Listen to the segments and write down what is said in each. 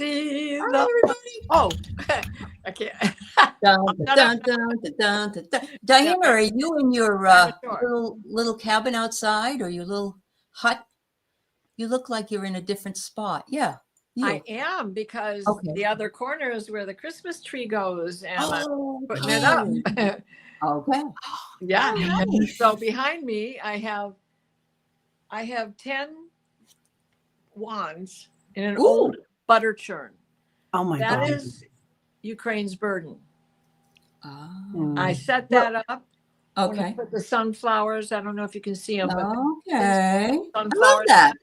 see Hi, the. everybody. Oh, I can't. Diana, are you in your Sure. little cabin outside or your little hut? You look like you're in a different spot. Yeah, I you. am, because Okay. the other corner is where the Christmas tree goes, and I'm Oh, putting it up. okay. Yeah. All And right. so behind me, I have 10 wands in an Ooh. old butter churn. Oh my God. That is Ukraine's burden. Oh, I set that up. When I okay. put the sunflowers, I don't know if you can see them, but Okay. I love sunflowers. that.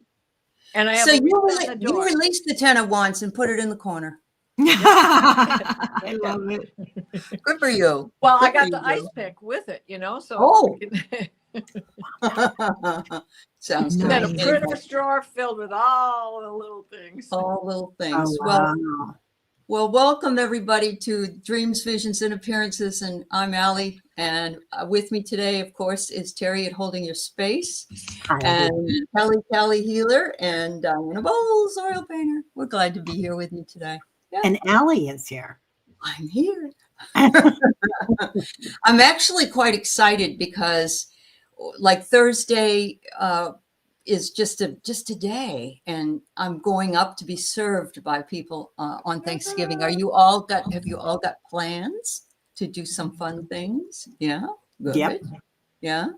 And I have So a you wreath on the door. released the 10 of wands and put it in the corner. I love it. Good for you. Well, Good I got for the you. ice pick with it, so. Oh. Sounds good. Then a British drawer filled with all the little things. All little things. Oh, wow. Well, welcome everybody to Dreams, Visions, and Appearances. And I'm Aley. And with me today, of course, is Teri at Holding Your Space. Hi, And Kelly Healer and Diana Bowles, oil painter. We're glad to be here with you today. Yeah. And Aley is here. I'm here. I'm actually quite excited because like Thursday is just a day, and I'm going up to be served by people on Thanksgiving. Have you all got plans to do some fun things? Yeah. Good. Yep. Yeah.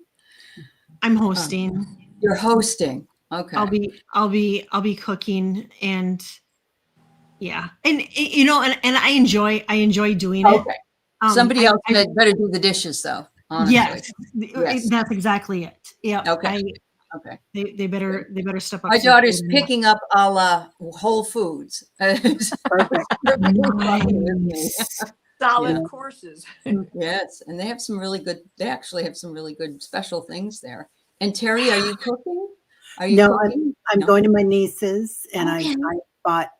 I'm hosting. You're hosting. Okay. I'll be cooking, and yeah. And and I enjoy doing it. Okay. Somebody else better do the dishes though. Honestly. Yes. That's exactly it. Yeah. Okay. Okay. They better step up. My daughter's picking up a la Whole Foods. Solid courses. Yes, and they actually have some really good special things there. And Teri, are you cooking? Cooking? I'm going to my niece's, and I bought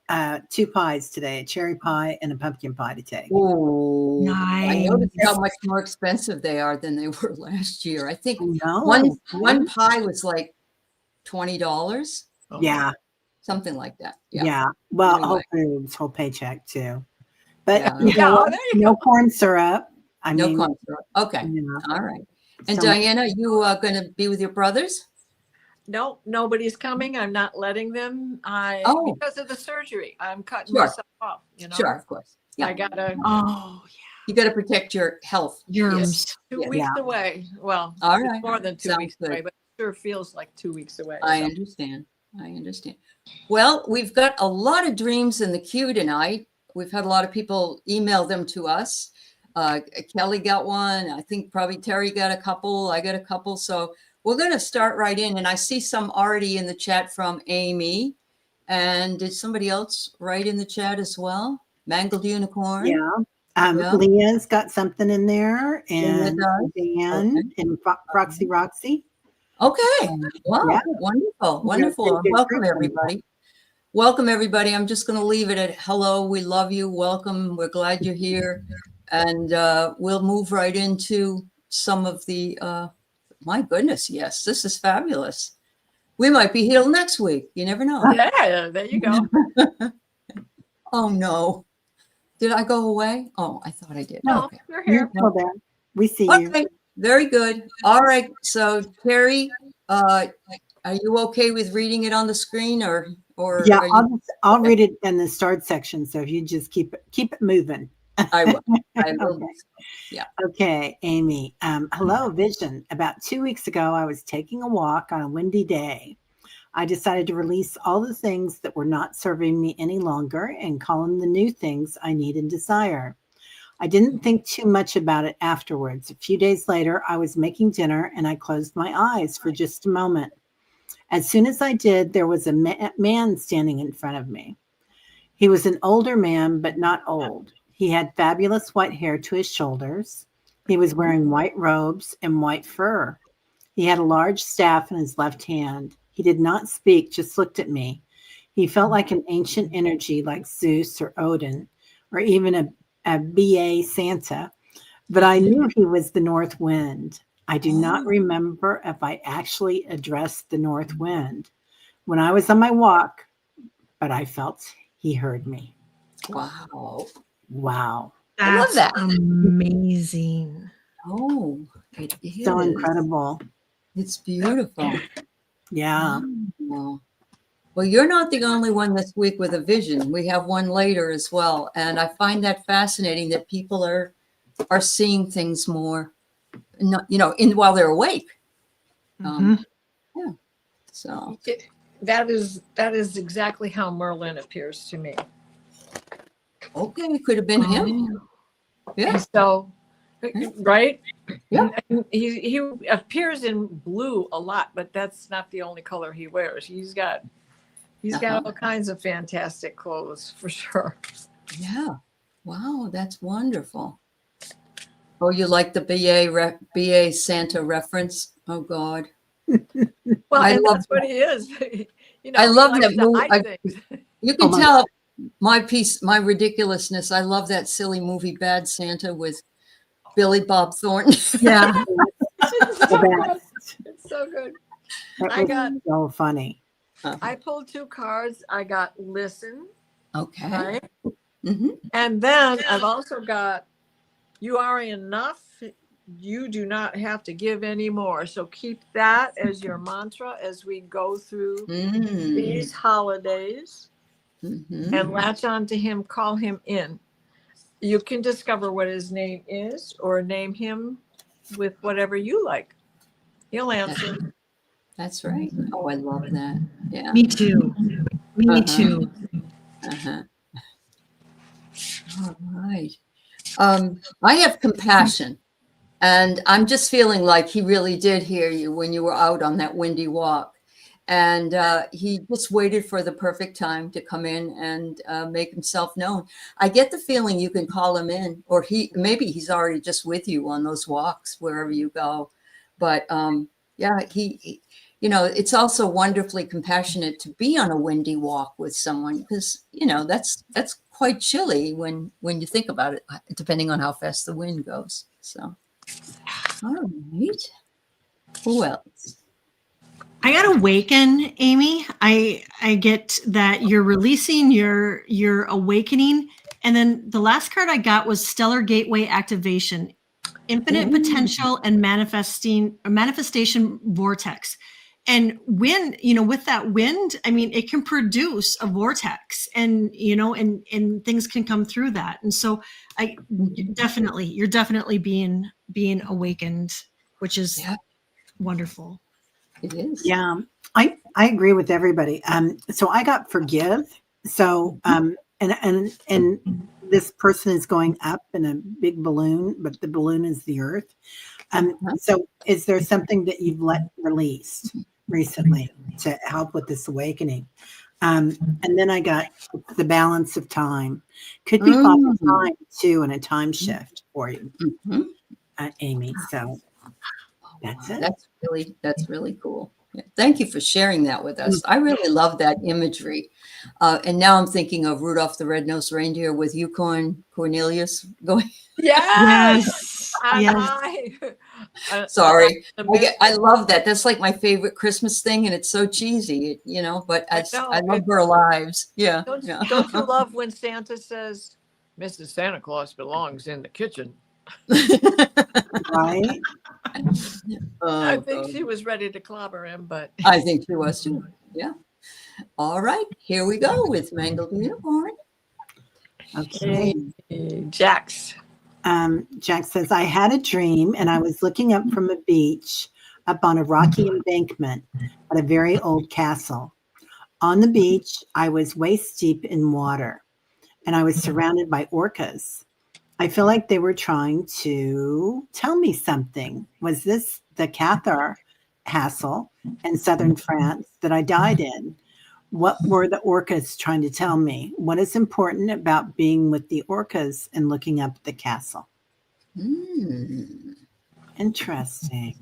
2 pies today, a cherry pie and a pumpkin pie to take. Oh, nice. I noticed how much more expensive they are than they were last year. I think one pie was like $20. Yeah. Something like that. Yeah. Well, anyway. Whole Foods, whole paycheck too. But no corn syrup. No corn syrup. Okay. Yeah. All right. And Diana, you are going to be with your brothers? No, nobody's coming. I'm not letting them. Because of the surgery, I'm cutting myself off. Sure, of course. Yeah. I gotta. Oh, yeah. You got to protect your health. Germs. 2 weeks away. Well, all right. More than 2 weeks away, but it sure feels like 2 weeks away. I understand. Well, we've got a lot of dreams in the queue tonight. We've had a lot of people email them to us. Kelly got one. I think probably Teri got a couple. I got a couple. So we're going to start right in. And I see some already in the chat from Amy. And did somebody else write in the chat as well? Mangled Unicorn. Yeah. Leah's got something in there. And Dan and Roxy. Okay. Wow. Yeah. Wonderful. Welcome, everybody. I'm just going to leave it at hello. We love you. Welcome. We're glad you're here. And we'll move right into some of the, my goodness. Yes, this is fabulous. We might be healed next week. You never know. Yeah, there you go. Oh, no. Did I go away? Oh, I thought I did. No, okay. You're here. We see you. Very good. All right. So, Teri, are you okay with reading it on the screen or yeah, I'll read it in the start section. So if you just keep it moving. I will. Okay. Yeah. Okay, Amy. Hello, Vision. About 2 weeks ago, I was taking a walk on a windy day. I decided to release all the things that were not serving me any longer and call in the new things I need and desire. I didn't think too much about it afterwards. A few days later, I was making dinner and I closed my eyes for just a moment. As soon as I did, there was a man standing in front of me. He was an older man, but not old. He had fabulous white hair to his shoulders. He was wearing white robes and white fur. He had a large staff in his left hand. He did not speak, just looked at me. He felt like an ancient energy like Zeus or Odin, or even a BA Santa, but I knew he was the North Wind. I do not remember if I actually addressed the North Wind when I was on my walk, but I felt he heard me. Wow. Wow. I love That's that. amazing. Oh, it is. So incredible. It's beautiful. Yeah. Wow. Well, you're not the only one this week with a vision. We have one later as well. And I find that fascinating that people are seeing things more, not, while they're awake. Yeah. So That is exactly how Merlin appears to me. okay, it could have been him. Yeah. So, right? Yeah. He appears in blue a lot, but that's not the only color he wears. He's got all kinds of fantastic clothes for sure. Yeah. Wow, that's wonderful. Oh, you like the BA Santa reference? Oh God. Well, that's what he is. I love that he likes to movie. hide things. You can tell my ridiculousness. I love that silly movie Bad Santa with Billy Bob Thornton. Yeah. It's so good. I got so funny. I pulled 2 cards. I got listen. Okay. Right. Mm-hmm. And then I've also got you are enough. You do not have to give any more. So keep that as your mantra as we go through these holidays and latch on to him, call him in. You can discover what his name is or name him with whatever you like. He'll answer. That's right. Oh, I love that. Yeah. Me too. Me too. All right. I have compassion, and I'm just feeling like he really did hear you when you were out on that windy walk. And he just waited for the perfect time to come in and make himself known. I get the feeling you can call him in, or maybe he's already just with you on those walks wherever you go. But yeah, he it's also wonderfully compassionate to be on a windy walk with someone because that's quite chilly when you think about it, depending on how fast the wind goes. So, all right, who else? I got awaken, Amy. I get that you're releasing, you're awakening, and then the last card I got was Stellar Gateway Activation, Infinite Potential and Manifestation Vortex. And when, with that wind, I mean, it can produce a vortex and, and things can come through that. And so you're definitely being awakened, which is wonderful. It is. Yeah, I agree with everybody. So I got forgive. So and this person is going up in a big balloon, but the balloon is the earth. So is there something that you've let released recently to help with this awakening? And then I got the balance of time. Could be Father time too, and a time shift for you, Amy. So that's it. That's really cool. Yeah. Thank you for sharing that with us. I really love that imagery. And now I'm thinking of Rudolph the Red-Nosed Reindeer with Yukon Cornelius going. Yes. Sorry. I love that. That's like my favorite Christmas thing. And it's so cheesy, but I love our lives. Yeah. Don't you love when Santa says, Mrs. Santa Claus belongs in the kitchen? Right. I think she was ready to clobber him, but I think she was too. Yeah. All right, here we go with Mangled Unicorn. Okay. Jax. Jack says, I had a dream and I was looking up from a beach up on a rocky embankment at a very old castle. On the beach, I was waist deep in water and I was surrounded by orcas. I feel like they were trying to tell me something. Was this the Cathar Castle in southern France that I died in? What were the orcas trying to tell me? What is important about being with the orcas and looking up at the castle? Interesting.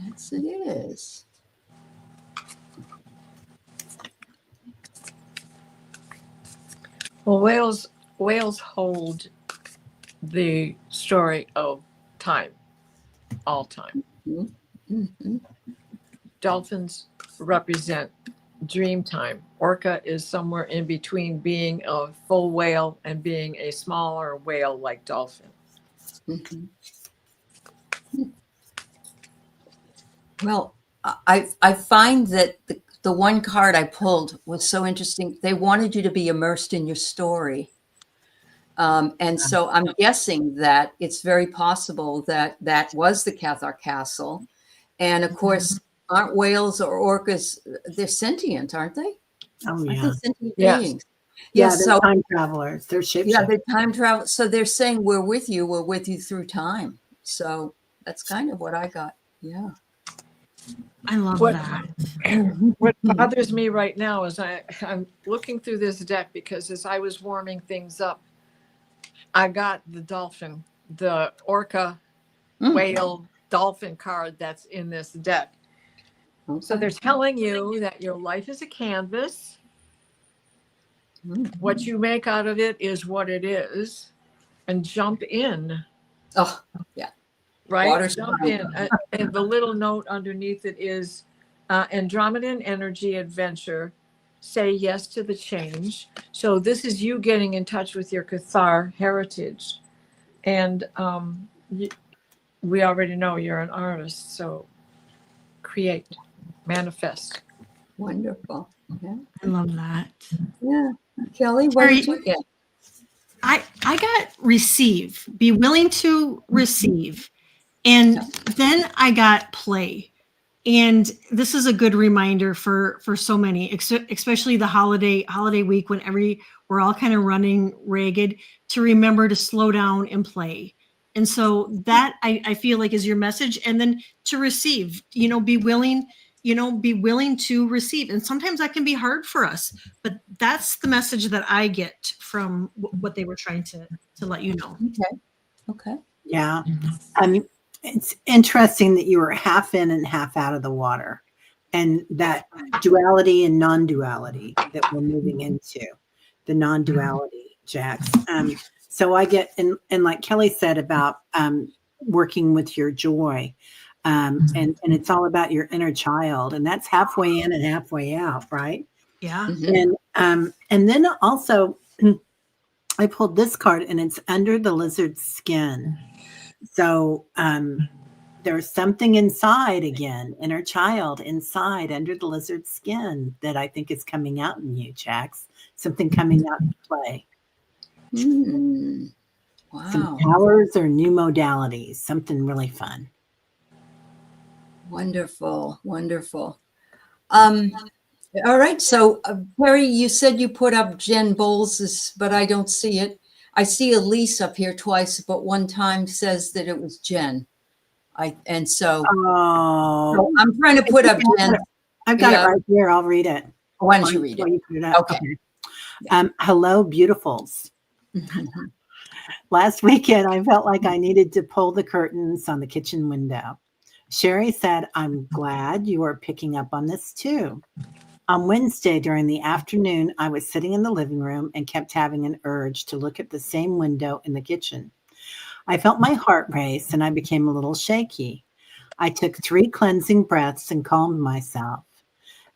Yes, it is. Well, whales hold the story of time, all time. Dolphins represent dream time. Orca is somewhere in between being a full whale and being a smaller whale like dolphin. Mhm. Well, I find that the one card I pulled was so interesting. They wanted you to be immersed in your story. And so I'm guessing that it's very possible that that was the Cathar Castle. And of course, aren't whales or orcas, they're sentient, aren't they? Oh, Aren't yeah. they sentient Yes. beings? Yeah, Yes. they're So time travelers. They're yeah, shapeshifters. they're time travel. So they're saying we're with you through time. So that's kind of what I got. Yeah. I love What- that. What bothers me right now is I'm looking through this deck because as I was warming things up, I got the dolphin, the orca, whale, dolphin card that's in this deck. So they're telling you that your life is a canvas. What you make out of it is what it is, and jump in. Oh, yeah. Right? Water's Jump fine. in. And the little note underneath it is Andromedan energy adventure. Say yes to the change. So this is you getting in touch with your Cathar heritage. And we already know you're an artist. So create, manifest. Wonderful. Yeah. I love that. Yeah. Kelly, what did Teri, you get? I got receive, be willing to receive. And then I got play. And this is a good reminder for so many, especially the holiday week when we're all kind of running ragged, to remember to slow down and play. And so that I feel like is your message. And then to receive, be willing to receive. And sometimes that can be hard for us, but that's the message that I get from what they were trying to let you know. Okay. Yeah. It's interesting that you were half in and half out of the water, and that duality and non-duality that we're moving into, the non-duality, Jax. So I get, and like Kelly said about working with your joy, and it's all about your inner child, and that's halfway in and halfway out, right? Yeah. And then also I pulled this card, and it's under the lizard's skin. So there's something inside again, inner child inside under the lizard's skin that I think is coming out in you, Jax. Something coming out to play. Wow. Some powers or new modalities, something really fun. Wonderful. Wonderful. All right. So, Teri, you said you put up Jen Bowles', but I don't see it. I see Elise up here twice, but one time says that it was Jen. So I'm trying to put up Jen. I've got it right here. I'll read it. Why don't you read it? You put it up. Okay. Hello, beautifuls. Last weekend, I felt like I needed to pull the curtains on the kitchen window. Sherry said, I'm glad you are picking up on this too. On Wednesday during the afternoon, I was sitting in the living room and kept having an urge to look at the same window in the kitchen. I felt my heart race and I became a little shaky. I took 3 cleansing breaths and calmed myself.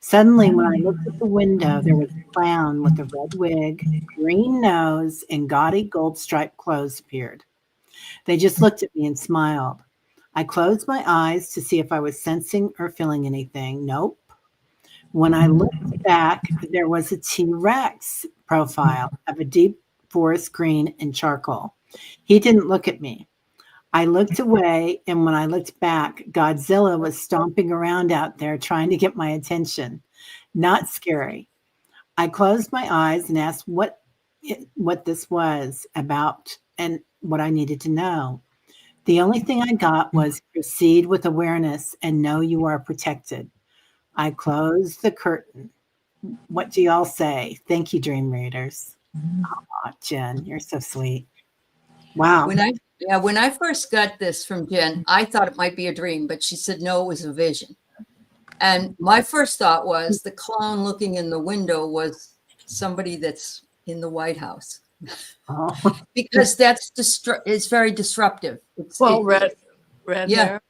Suddenly, when I looked at the window, there was a clown with a red wig, green nose, and gaudy gold-striped clothes appeared. They just looked at me and smiled. I closed my eyes to see if I was sensing or feeling anything. Nope. When I looked back, there was a T-Rex profile of a deep forest green and charcoal. He didn't look at me. I looked away, and when I looked back, Godzilla was stomping around out there trying to get my attention. Not scary. I closed my eyes and asked what this was about and what I needed to know. The only thing I got was proceed with awareness and know you are protected. I closed the curtain. What do y'all say? Thank you, dream readers. Oh, Jen, you're so sweet. Wow. When I first got this from Jen, I thought it might be a dream, but she said, no, it was a vision. And my first thought was the clown looking in the window was somebody that's in the White House. Oh. Because it's very disruptive. Red hair.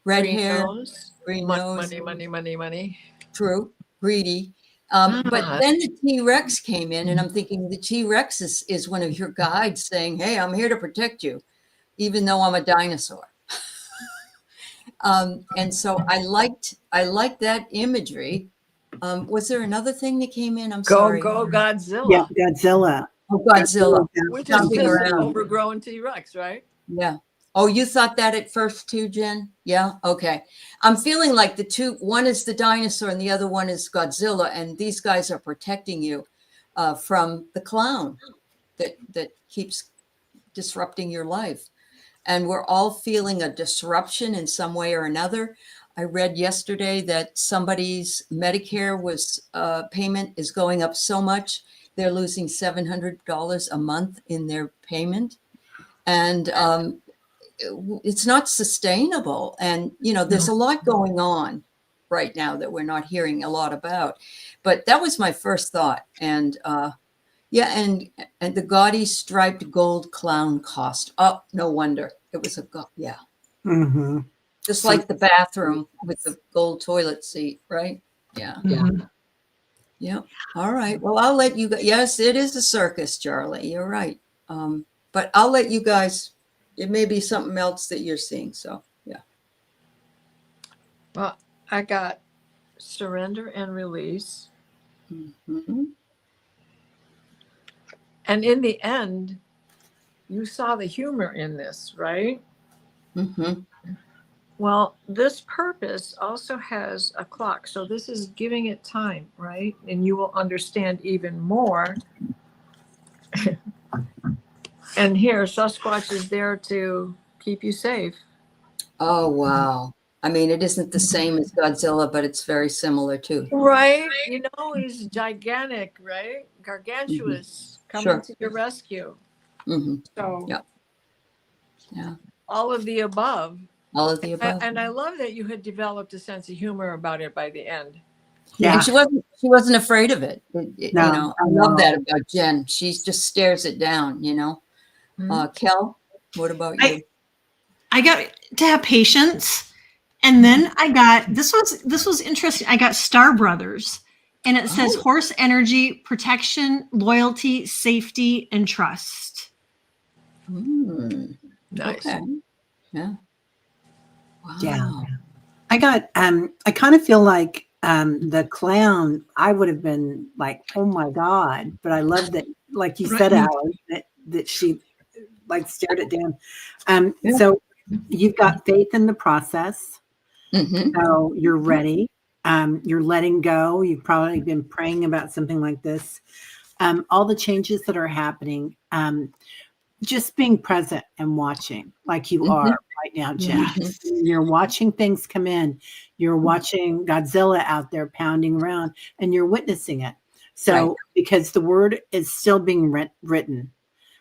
Red green hair, nose, green money, nose. money. True. Greedy. But then the T-Rex came in, and I'm thinking the T-Rex is one of your guides saying, hey, I'm here to protect you, even though I'm a dinosaur. And so I liked that imagery. Was there another thing that came in? I'm sorry. Go Godzilla. Yeah, Godzilla. Oh, Godzilla. Which is Jumping just an around. overgrown T-Rex, right? Yeah. Oh, you thought that at first too, Jen? Yeah. Okay. I'm feeling like the two, one is the dinosaur and the other one is Godzilla. And these guys are protecting you from the clown that keeps disrupting your life. And we're all feeling a disruption in some way or another. I read yesterday that somebody's Medicare payment is going up so much, they're losing $700 a month in their payment. And it's not sustainable. And, there's a lot going on right now that we're not hearing a lot about. But that was my first thought. And and the gaudy striped gold clown cost. Oh, no wonder. It was Mm-hmm. just like the bathroom with the gold toilet seat, right? Yeah. Mhm. Yeah. All right. Well, I'll let you guys. Yes, it is a circus, Charlie. You're right. But I'll let you guys. It may be something else that you're seeing. So, yeah. Well, I got surrender and release. Mm-hmm. And in the end, you saw the humor in this, right? Mm-hmm. Well, this purpose also has a clock. So this is giving it time, right? And you will understand even more. And here, Sasquatch is there to keep you safe. Oh, wow. I mean, it isn't the same as Godzilla, but it's very similar too. Right? He's gigantic, right? Gargantuous, coming Sure. to your rescue. Mm-hmm. So, Yeah. all of the above. All of the above. And I love that you had developed a sense of humor about it by the end. Yeah. And she wasn't afraid of it. No, I love that about Jen. She just stares it down, Kel, what about you? I got to have patience, and then I got this was interesting. I got Star Brothers, and it says horse energy, protection, loyalty, safety, and trust. Nice. Okay. Yeah. Wow. Yeah. I got I kind of feel like the clown, I would have been like, oh my God. But I love that, like you said, Aley, that she like stared it down. So you've got faith in the process. Mm-hmm. So you're ready. You're letting go. You've probably been praying about something like this. All the changes that are happening, just being present and watching like you are right now, Jen. You're watching things come in. You're watching Godzilla out there pounding around and you're witnessing it. So because the word is still being written,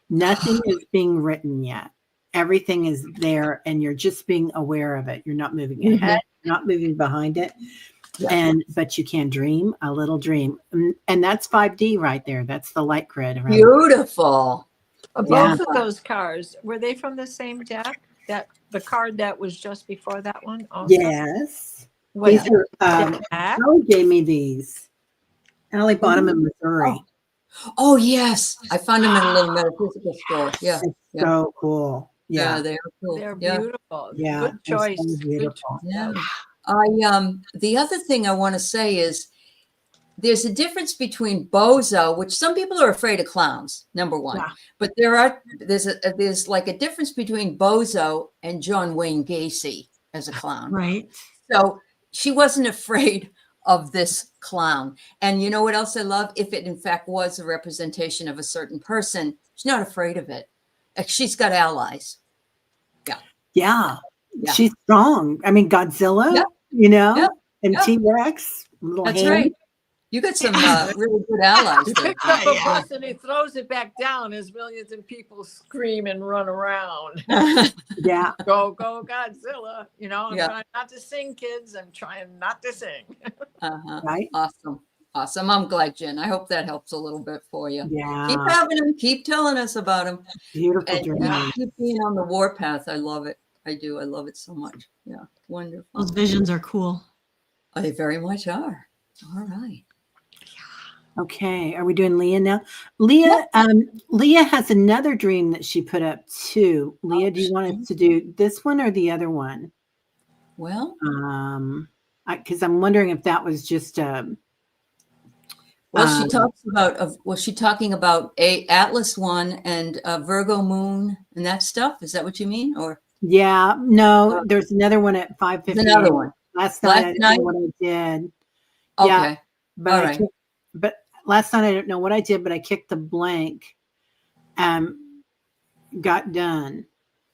nothing is being written yet. Everything is there and you're just being aware of it. You're not moving ahead, you're not moving behind it. But you can dream a little dream. And that's 5D right there. That's the light grid. Around Beautiful. Both of those cards, were they from the same deck? That the card that was just before that one? Also? Yes. Was These are, Aley gave me these. Aley bought them in Missouri. Oh, yes. I found them in a little metaphysical store. Yeah. It's so cool. Yeah, they are cool. They're beautiful. Yeah. Good choice. So beautiful. Yeah. The other thing I want to say is there's a difference between bozo, which some people are afraid of clowns, number one. Yeah. But there's like a difference between bozo and John Wayne Gacy as a clown. Right. So she wasn't afraid of this clown. And you know what else I love? If it in fact was a representation of a certain person, she's not afraid of it. She's got allies. Yeah. She's strong. I mean, Godzilla, and T-Rex. That's right. You got some really good allies. He picks up a bus and he throws it back down as millions of people scream and run around. Yeah. Go Godzilla. I'm trying not to sing, kids. I'm trying not to sing. Right. Awesome. I'm glad, Jen. I hope that helps a little bit for you. Yeah. Keep having them. Keep telling us about them. Beautiful dream. Keep being on the warpath. I love it. I do. I love it so much. Yeah. Wonderful. Those visions are cool. They very much are. All right. Okay, are we doing Leah now? Leah, Leah has another dream that she put up too. Leah, do you want us to do this one or the other one? Well, because I'm wondering if that was just was she talking about a Atlas one and a Virgo moon and that stuff? Is that what you mean? Or yeah, no, there's another one at 5:50. another one. Last night I didn't know what I did. Okay. Yeah, but All right. but last night I don't know what I did, but I kicked the blank. Got done.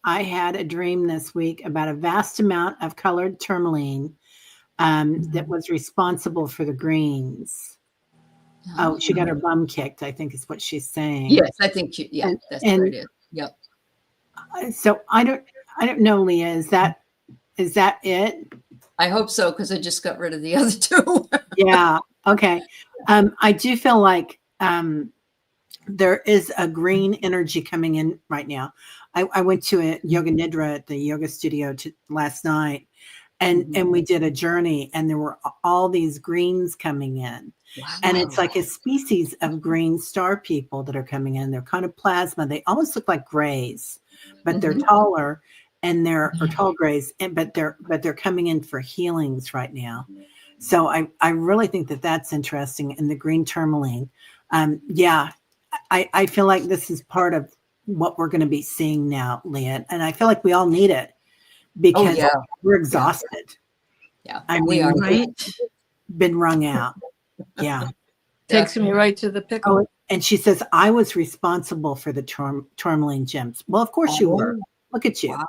I had a dream this week about a vast amount of colored tourmaline that was responsible for the greens. Oh, she got her bum kicked, I think is what she's saying. Yes, I think that's what it is. Yep. So I don't know, Leah. Is that it? I hope so, because I just got rid of the other two. Yeah. Okay. I do feel like there is a green energy coming in right now. I went to a yoga nidra at the yoga studio last night, and we did a journey, and there were all these greens coming in. Wow. And it's like a species of green star people that are coming in. They're kind of plasma. They almost look like grays, but they're taller, and they're tall grays, but they're coming in for healings right now. So I really think that that's interesting. And the green tourmaline, yeah, I feel like this is part of what we're going to be seeing now, Leah, and I feel like we all need it because we're exhausted. Yeah, I mean, we are been wrung out. Yeah, takes me right to the pickle. Oh, and she says, I was responsible for the tourmaline gems. Well, of course you were. Look at you. Wow.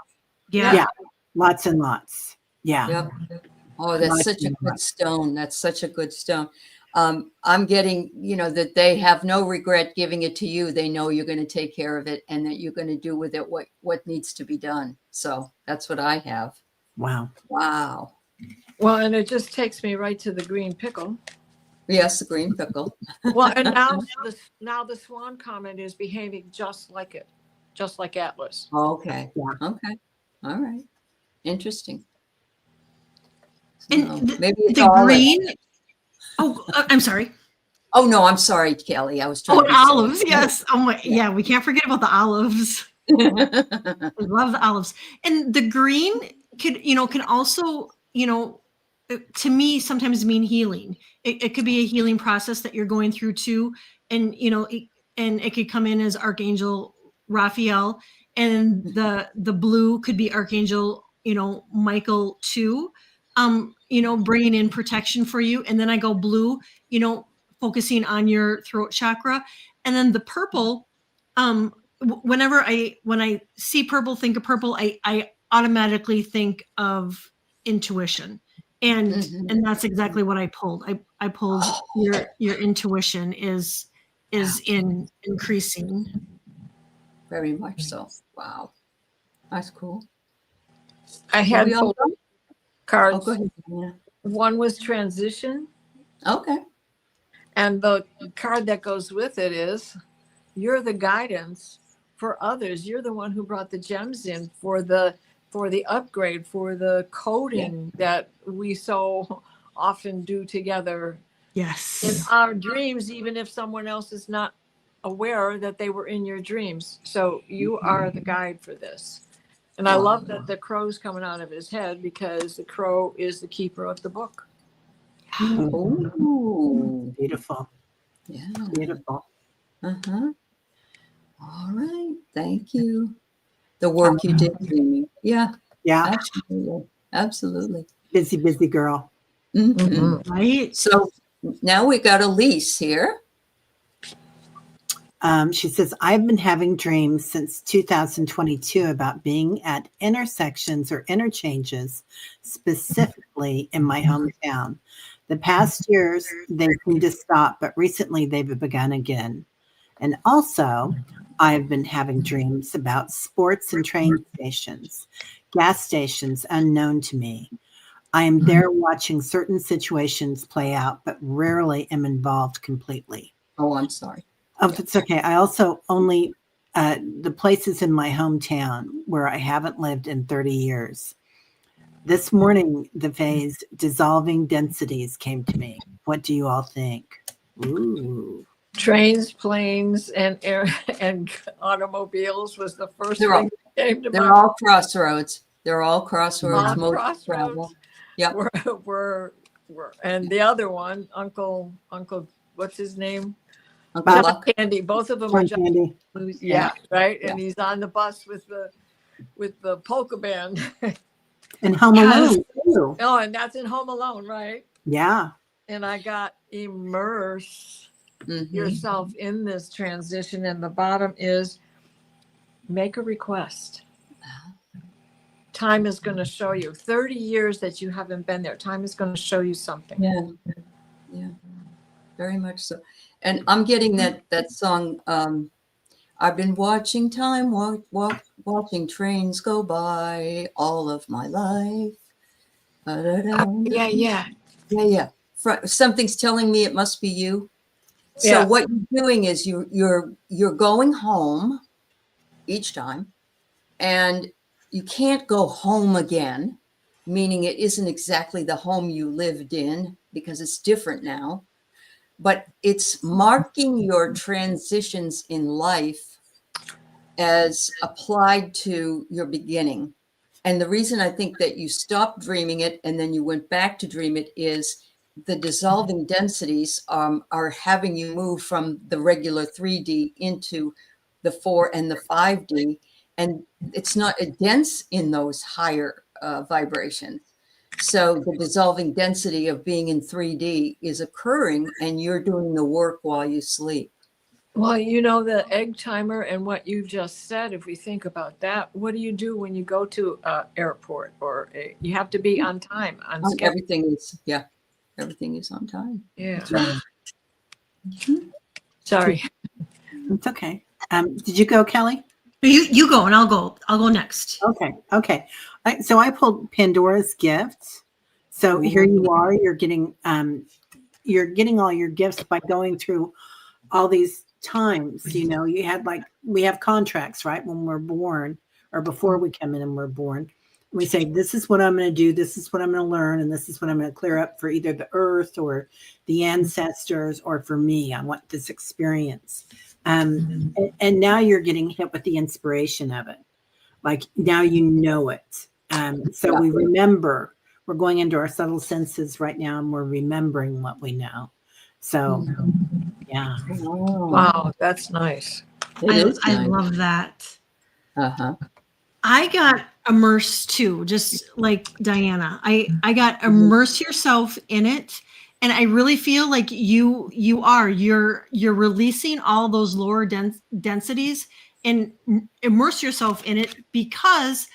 Yeah. Lots and lots. Yeah. Yep. Oh, that's such a good stone. That's such a good stone. I'm getting, that they have no regret giving it to you. They know you're going to take care of it and that you're going to do with it what needs to be done. So that's what I have. Wow. Wow. Well, and it just takes me right to the green pickle. Yes, the green pickle. Well, and now the swan comment is behaving just like it, just like Atlas. Okay. Yeah. Okay. All right. Interesting. And so maybe it's the green. Oh, I'm sorry. Oh no, I'm sorry, Kelly. I was trying. Oh, olives. Yes. Oh my. Yeah, we can't forget about the olives. I love the olives. And the green can also, to me sometimes mean healing. It could be a healing process that you're going through too. And, and it could come in as Archangel Raphael, and the blue could be Archangel, Michael too. Bringing in protection for you. And then I go blue, focusing on your throat chakra. And then the purple, when I see purple, think of purple, I automatically think of intuition. And that's exactly what I pulled. I pulled your intuition is in increasing. Very much so. Wow. That's cool. I had cards. Oh, go ahead. Yeah. One was transition. Okay. And the card that goes with it is you're the guidance for others. You're the one who brought the gems in for the upgrade, for the coding that we so often do together. Yes. In our dreams, even if someone else is not aware that they were in your dreams. So you are the guide for this. And I love that the crow's coming out of his head because the crow is the keeper of the book. Oh, beautiful. Yeah. Beautiful. Uh-huh. All right. Thank you. The work you did, Jamie. Yeah. Yeah. Absolutely. Absolutely. Busy girl. Mm-hmm. Right. So now we got Elise here. She says, I've been having dreams since 2022 about being at intersections or interchanges, specifically in my hometown. The past years, they seem to stop, but recently they've begun again. And also, I've been having dreams about sports and train stations, gas stations unknown to me. I am there watching certain situations play out, but rarely am involved completely. Oh, I'm sorry. Oh, that's okay. I also only, the places in my hometown where I haven't lived in 30 years. This morning, the phase dissolving densities came to me. What do you all think? Ooh. Trains, planes, and air and automobiles was the first They're all- thing that came to They're mind. all crossroads. They're all crossroads. All modes of crossroads travel. Yep. were and the other one, Uncle, what's his name? Uncle John Buck. Candy. Both of them John are John Candy. Yeah, right. And Yeah. he's on the bus with the polka band. And Home Yes. Alone too. Oh, and that's in Home Alone, right? Yeah. And I got immerse Mhm. yourself in this transition. And the bottom is make a request. Time is going to show you 30 years that you haven't been there. Time is going to show you something. Yeah. Yeah. Very much so. And I'm getting that song. I've been watching time, watching trains go by all of my life. Yeah. Yeah. Something's telling me it must be you. So Yeah. what you're doing is you're going home each time, and you can't go home again, meaning it isn't exactly the home you lived in because it's different now. But it's marking your transitions in life as applied to your beginning. And the reason I think that you stopped dreaming it and then you went back to dream it is the dissolving densities are having you move from the regular 3D into the 4 and the 5D. And it's not dense in those higher vibrations. So the dissolving density of being in 3D is occurring and you're doing the work while you sleep. Well, you know, the egg timer and what you just said, if we think about that, what do you do when you go to an airport you have to be on time, on schedule? Everything is on time. Yeah. That's right. Sorry. It's okay. Did you go, Kelly? You go and I'll go next. Okay. So I pulled Pandora's gift. So here you are. You're getting all your gifts by going through all these times. You know, we have contracts, right? When we're born or before we come in and we're born. We say, this is what I'm going to do. This is what I'm going to learn. And this is what I'm going to clear up for either the earth or the ancestors or for me. I want this experience. And now you're getting hit with the inspiration of it. Like now you know it. So we remember, we're going into our subtle senses right now and we're remembering what we know. So yeah. Wow, that's nice. I love that. Uh-huh. I got immersed too, just like Diana. I got immerse yourself in it. And I really feel like you're releasing all those lower densities and immerse yourself in it because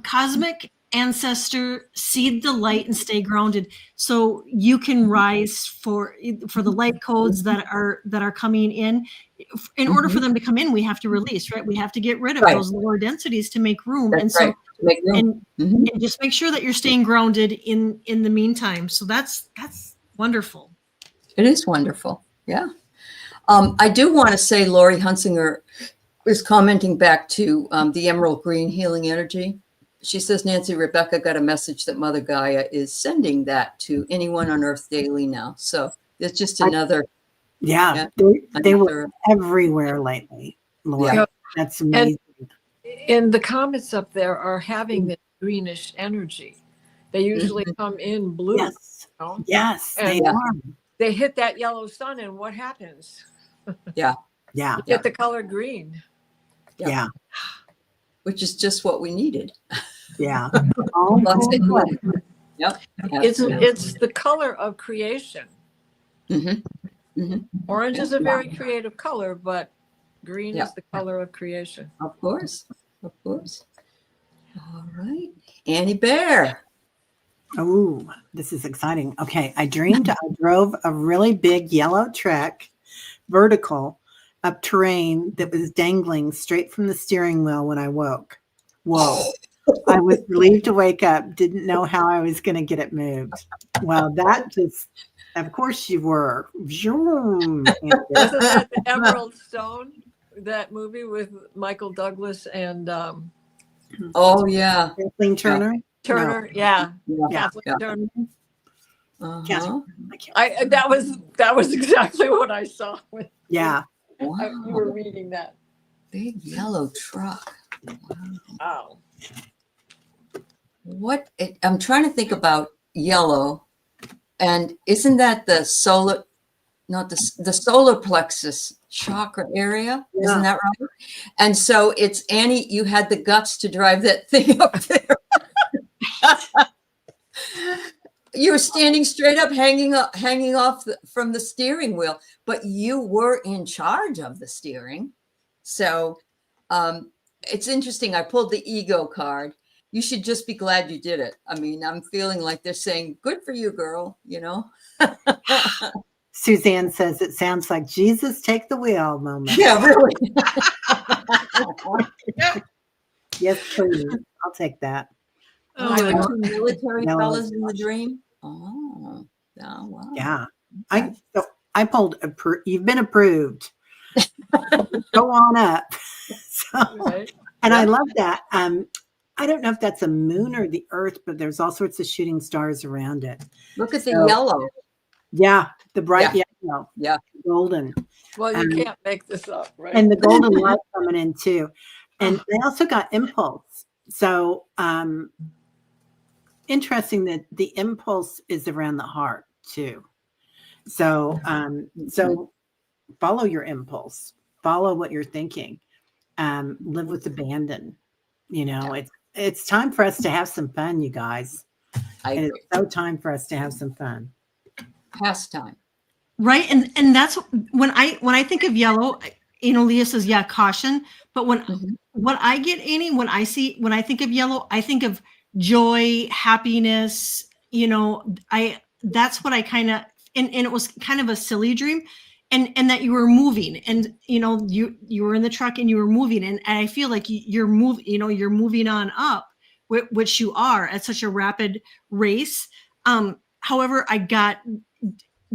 cosmic ancestor seed the light and stay grounded so you can rise for the light codes that are coming in order for them to come in. We have to release, right? We have to get rid of those lower densities to make room. That's and so right. Make room. and just make sure that you're staying grounded in the meantime. So that's wonderful. It is wonderful. Yeah. I do want to say Lori Hunsinger is commenting back to the emerald green healing energy. She says, Nancy, Rebecca got a message that Mother Gaia is sending that to anyone on Earth daily now. So it's just another. They were everywhere lately, Lori. Yeah. That's amazing. And the comets up there are having this greenish energy. They usually come in blue. Yes. You know? Yes, And they are. they hit that yellow sun, and what happens? Yeah. You get the color green. Yeah. Which is just what we needed. Yeah. Yep. It's the color of creation. Orange is a very creative color, but green is the color of creation. Of course. All right. Annie Bear. Oh, this is exciting. Okay. I dreamed I drove a really big yellow truck vertical up terrain that was dangling straight from the steering wheel when I woke. Whoa. I was relieved to wake up. Didn't know how I was going to get it moved. Well, that just, of course you were. Isn't that the Emerald Stone? That movie with Michael Douglas and oh yeah, Kathleen Turner. Turner, No. Kathleen Turner. Uh-huh. That was exactly what I saw when Yeah. Wow. you were reading that. Big yellow truck. Wow. I'm trying to think about yellow, and isn't that the solar, not the solar plexus chakra area? Yeah. Isn't that right? And so it's Annie, you had the guts to drive that thing up there. You were standing straight up, hanging off from the steering wheel, but you were in charge of the steering. So it's interesting. I pulled the ego card. You should just be glad you did it. I mean, I'm feeling like they're saying, good for you, girl, you know? Suzanne says it sounds like Jesus take the wheel moment. Yeah, really. Yes, please. I'll take that. Oh, There my were two military Yellow fellas is in the awesome. dream. Oh, wow. Yeah. I pulled you've been approved. Go on up. So, Right. and I Yeah. love that. I don't know if that's a moon or the earth, but there's all sorts of shooting stars around it. Look at the So- yellow. Yeah, the bright yellow. Yeah. Golden. Well, you can't make this up, right? And the golden light coming in too. And I also got impulse. So interesting that the impulse is around the heart too. So so follow your impulse, follow what you're thinking, live with abandon. You know, it's time for us to have some fun, you guys. I It's so time for us to have some fun. pastime. Right. And that's when I think of yellow, Leah says, yeah, caution. But what I get, Annie, when I think of yellow, I think of joy, happiness, that's what I kind of, and it was kind of a silly dream, and that you were moving, and you were in the truck and you were moving, and I feel like you're moving on up, which you are at such a rapid race. However, I got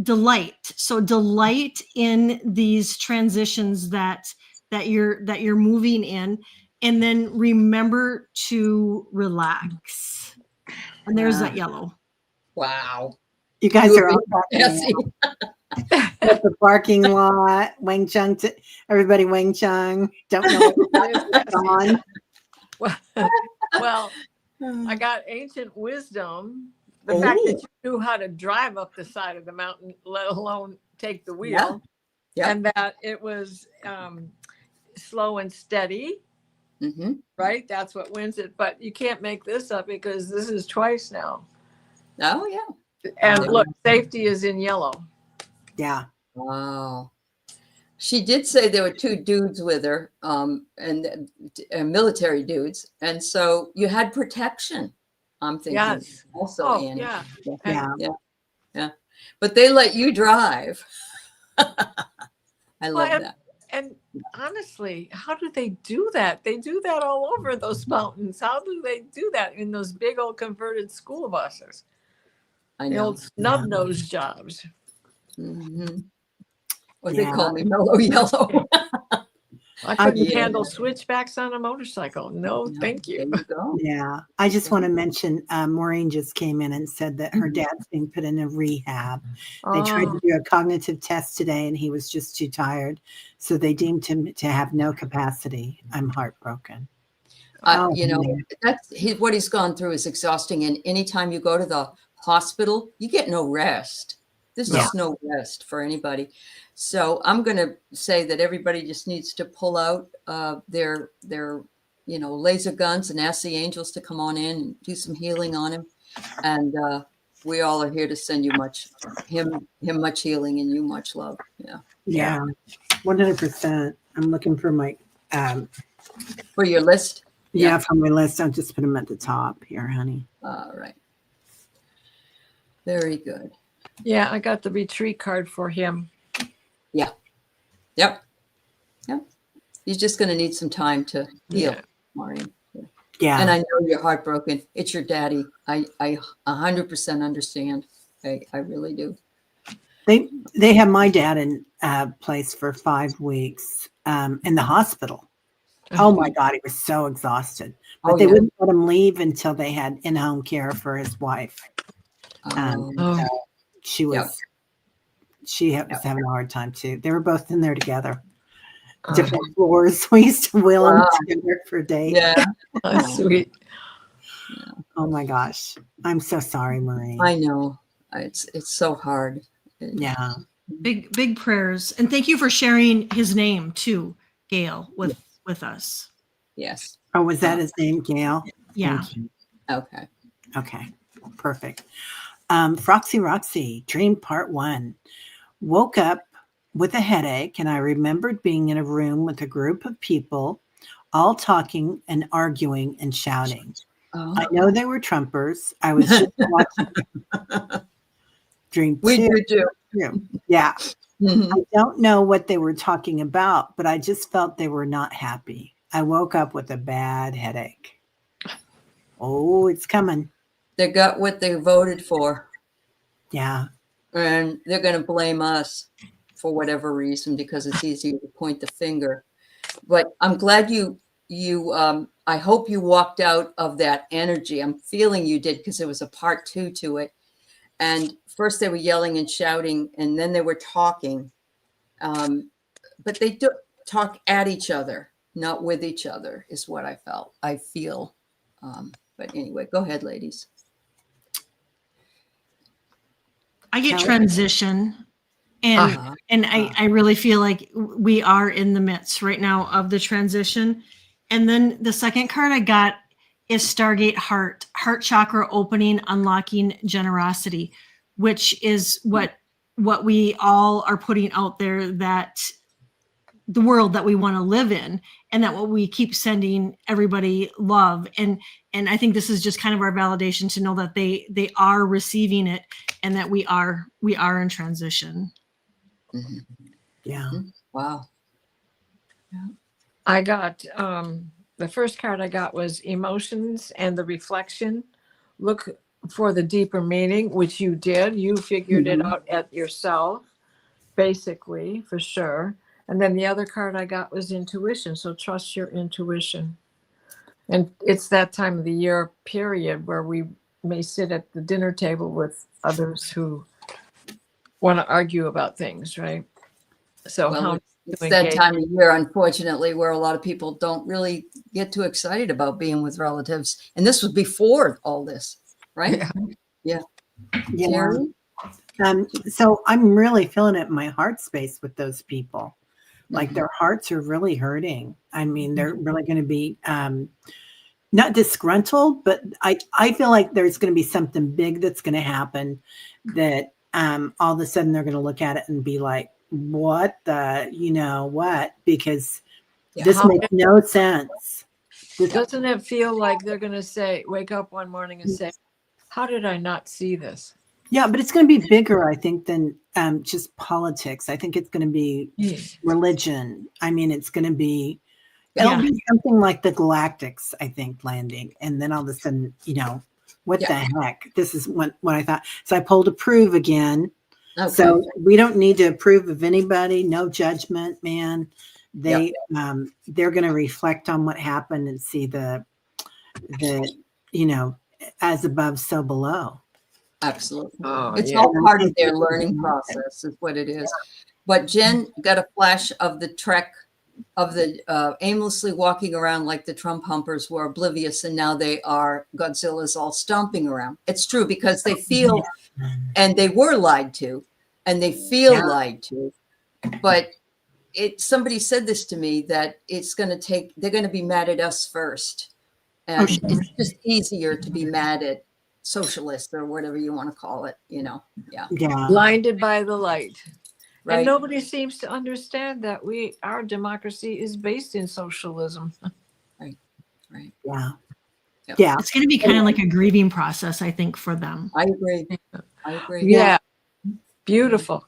delight. So delight in these transitions that you're moving in, and then remember to relax. And there's that yellow. Wow. You guys are all Yes. at the parking lot. Wang Chung, everybody Wang Chung. Don't know what's on. Well, I got ancient wisdom. The fact that you knew how to drive up the side of the mountain, let alone take the wheel, and that it was slow and steady, right? That's what wins it. But you can't make this up because this is twice now. Oh, yeah. And look, safety is in yellow. Yeah. Wow. She did say there were two dudes with her, and military dudes. And so you had protection, I'm thinking. Yes. Also, Annie. Yeah. But they let you drive. I love that. And honestly, how do they do that? They do that all over those mountains. How do they do that in those big old converted school buses? I The know. old snub nose jobs. What they call me, mellow yellow. I couldn't handle switchbacks on a motorcycle. No, thank you. There you go. Yeah. I just want to mention Maureen just came in and said that her dad's being put in a rehab. They tried to do a cognitive test today and he was just too tired. So they deemed him to have no capacity. I'm heartbroken. That's what he's gone through is exhausting. And anytime you go to the hospital, you get no rest. There's just no rest for anybody. So I'm going to say that everybody just needs to pull out their laser guns and ask the angels to come on in and do some healing on him. And we all are here to send you much healing and you much love. Yeah. 100%. I'm looking for my for your list. Yeah, from my list. I'll just put them at the top here, honey. All right. Very good. Yeah, I got the retreat card for him. Yeah. Yep. He's just going to need some time to heal, Maureen. Yeah. And I know you're heartbroken. It's your daddy. I 100% understand. I really do. They have my dad in place for 5 weeks in the hospital. Oh my God, he was so exhausted. But they wouldn't let him leave until they had in-home care for his wife. she was Yep. she was having a hard time too. They were both in there together. Uh, Different floors. We used to wheel them Wow. together for days. Yeah. sweet. Oh my gosh. I'm so sorry, Marie. I know. It's so hard. Yeah. Big prayers. And thank you for sharing his name too, Gail, with us. Yes. Oh, was that his name, Gail? Yeah. Thank you. Okay. Okay. Perfect. Froxy Roxy, Dream Part 1. Woke up with a headache, and I remembered being in a room with a group of people all talking and arguing and shouting. Oh. I know they were Trumpers. I was just watching Dream 2. We do too. Yeah. Mhm. I don't know what they were talking about, but I just felt they were not happy. I woke up with a bad headache. Oh, it's coming. They got what they voted for, Yeah. and they're going to blame us for whatever reason because it's easier to point the finger. But I'm glad I hope you walked out of that energy. I'm feeling you did because there was a part 2 to it. And first they were yelling and shouting, and then they were talking. But they do talk at each other, not with each other, is what I feel. But anyway, go ahead, ladies. I get Kelly? transition, and Uh-huh. I really feel like we are in the midst right now of the transition. And then the second card I got is Stargate Heart chakra opening, unlocking generosity, which is what we all are putting out there, that the world that we want to live in, and that what we keep sending everybody love. And I think this is just kind of our validation to know that they are receiving it, and that we are in transition. Mhm. Yeah. Wow. I got the first card I got was emotions and the reflection. Look for the deeper meaning, which you did. You figured it out at yourself, basically, for sure. And then the other card I got was intuition. So trust your intuition. And it's that time of the year period where we may sit at the dinner table with others who want to argue about things, right? So Well, how it's to that engage. time of year, unfortunately, where a lot of people don't really get too excited about being with relatives. And this was before all this, right? Yeah. Yeah. Teri? So I'm really feeling it in my heart space with those people. Like Mhm. their hearts are really hurting. I mean, they're really going to be not disgruntled, but I feel like there's going to be something big that's going to happen that all of a sudden they're going to look at it and be like, what the, what? Because this How- makes no sense. Doesn't it feel like they're going to say, wake up one morning and say, how did I not see this? Yeah, but it's going to be bigger, I think, than just politics. I think it's going to be religion. I mean, it's going to be, it'll be something like the Galactics, I think, landing. And then all of a sudden, what the heck? This is what I thought. So I pulled approve again. Okay. So we don't need to approve of anybody. No judgment, man. They're going to reflect on what happened and see the as above, so below. Absolutely. Oh, It's yeah. all part of their learning process is what it is. But Jen got a flash of the trek of the aimlessly walking around like the Trump humpers were oblivious, and now they are, Godzilla's all stomping around. It's true because they feel, and they were lied to, and they feel lied to. But somebody said this to me, that they're going to be mad at us first. And it's just easier to be mad at socialists or whatever you want to call it, Yeah. Blinded by the light. Right. And nobody seems to understand that our democracy is based in socialism. Right. Yeah. Yep. Yeah. It's going to be kind of like a grieving process, I think, for them. I agree. Yeah. Beautiful.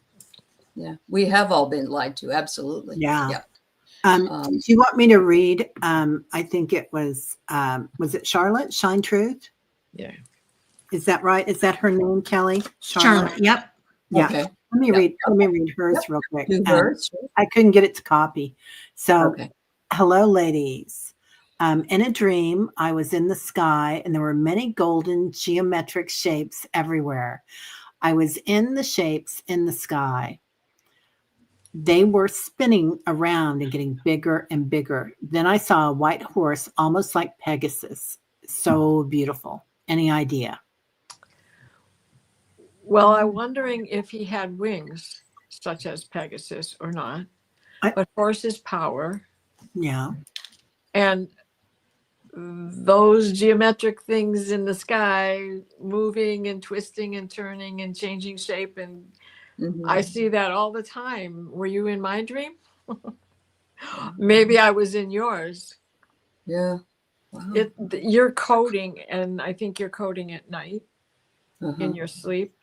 Yeah. We have all been lied to. Absolutely. Yeah. Do you want me to read? I think it was it Charlotte? Shine Truth? Yeah. Is that right? Is that her name, Kelly? Charlotte. Yep. Yeah. Okay. Let me read hers real quick. Do hers. I couldn't get it to copy. So, Okay. hello, ladies. In a dream, I was in the sky and there were many golden geometric shapes everywhere. I was in the shapes in the sky. They were spinning around and getting bigger and bigger. Then I saw a white horse, almost like Pegasus. So beautiful. Any idea? Well, I'm wondering if he had wings, such as Pegasus or not. But horse is power. Yeah. And those geometric things in the sky moving and twisting and turning and changing shape, and I see that all the time. Were you in my dream? Maybe I was in yours. Yeah. Wow. You're coding, and I think you're coding at night in your sleep.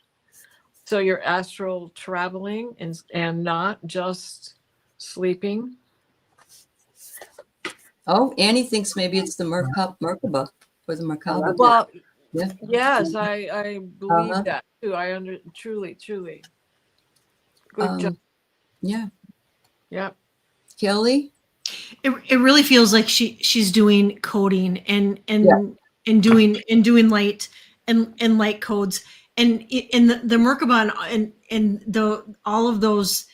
So you're astral traveling and not just sleeping. Oh, Annie thinks maybe it's the Merkaba or the Merkaba. Well, yeah. Yes, I believe that too. Truly. Good job. Yeah. Yep. Kelly? It really feels like she's doing coding and doing light and light codes and in the Merkaba and the all of those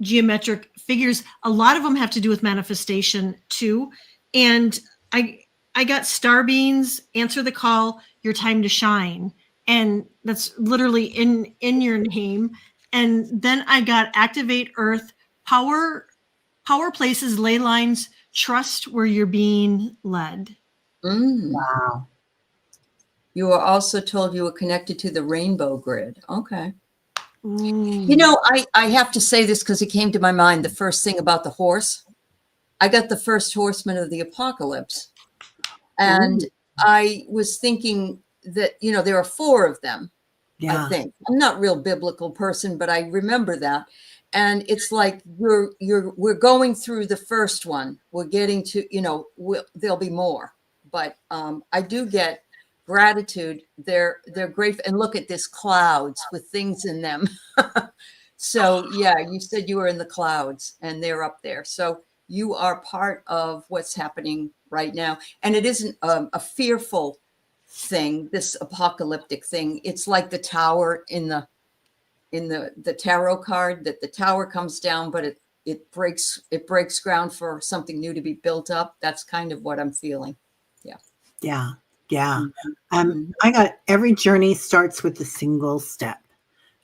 geometric figures. A lot of them have to do with manifestation too. And I got star beings, answer the call, your time to shine, and that's literally in your name. And then I got activate earth, power places, ley lines, trust where you're being led. Wow. You were also told you were connected to the rainbow grid. Okay. Ooh. You know, I have to say this because it came to my mind, the first thing about the horse. I got the first horseman of the apocalypse. And I was thinking that, you know, there are 4 of them, I think. I'm not a real biblical person, but I remember that. And it's like we're going through the first one. We're getting to, you know, there'll be more. But I do get gratitude. They're grateful. And look at this, clouds with things in them. So, yeah, you said you were in the clouds and they're up there. So you are part of what's happening right now. And it isn't a fearful thing, this apocalyptic thing. It's like the tower in the tarot card, that the tower comes down, but it breaks ground for something new to be built up. That's kind of what I'm feeling. Yeah. I got every journey starts with a single step.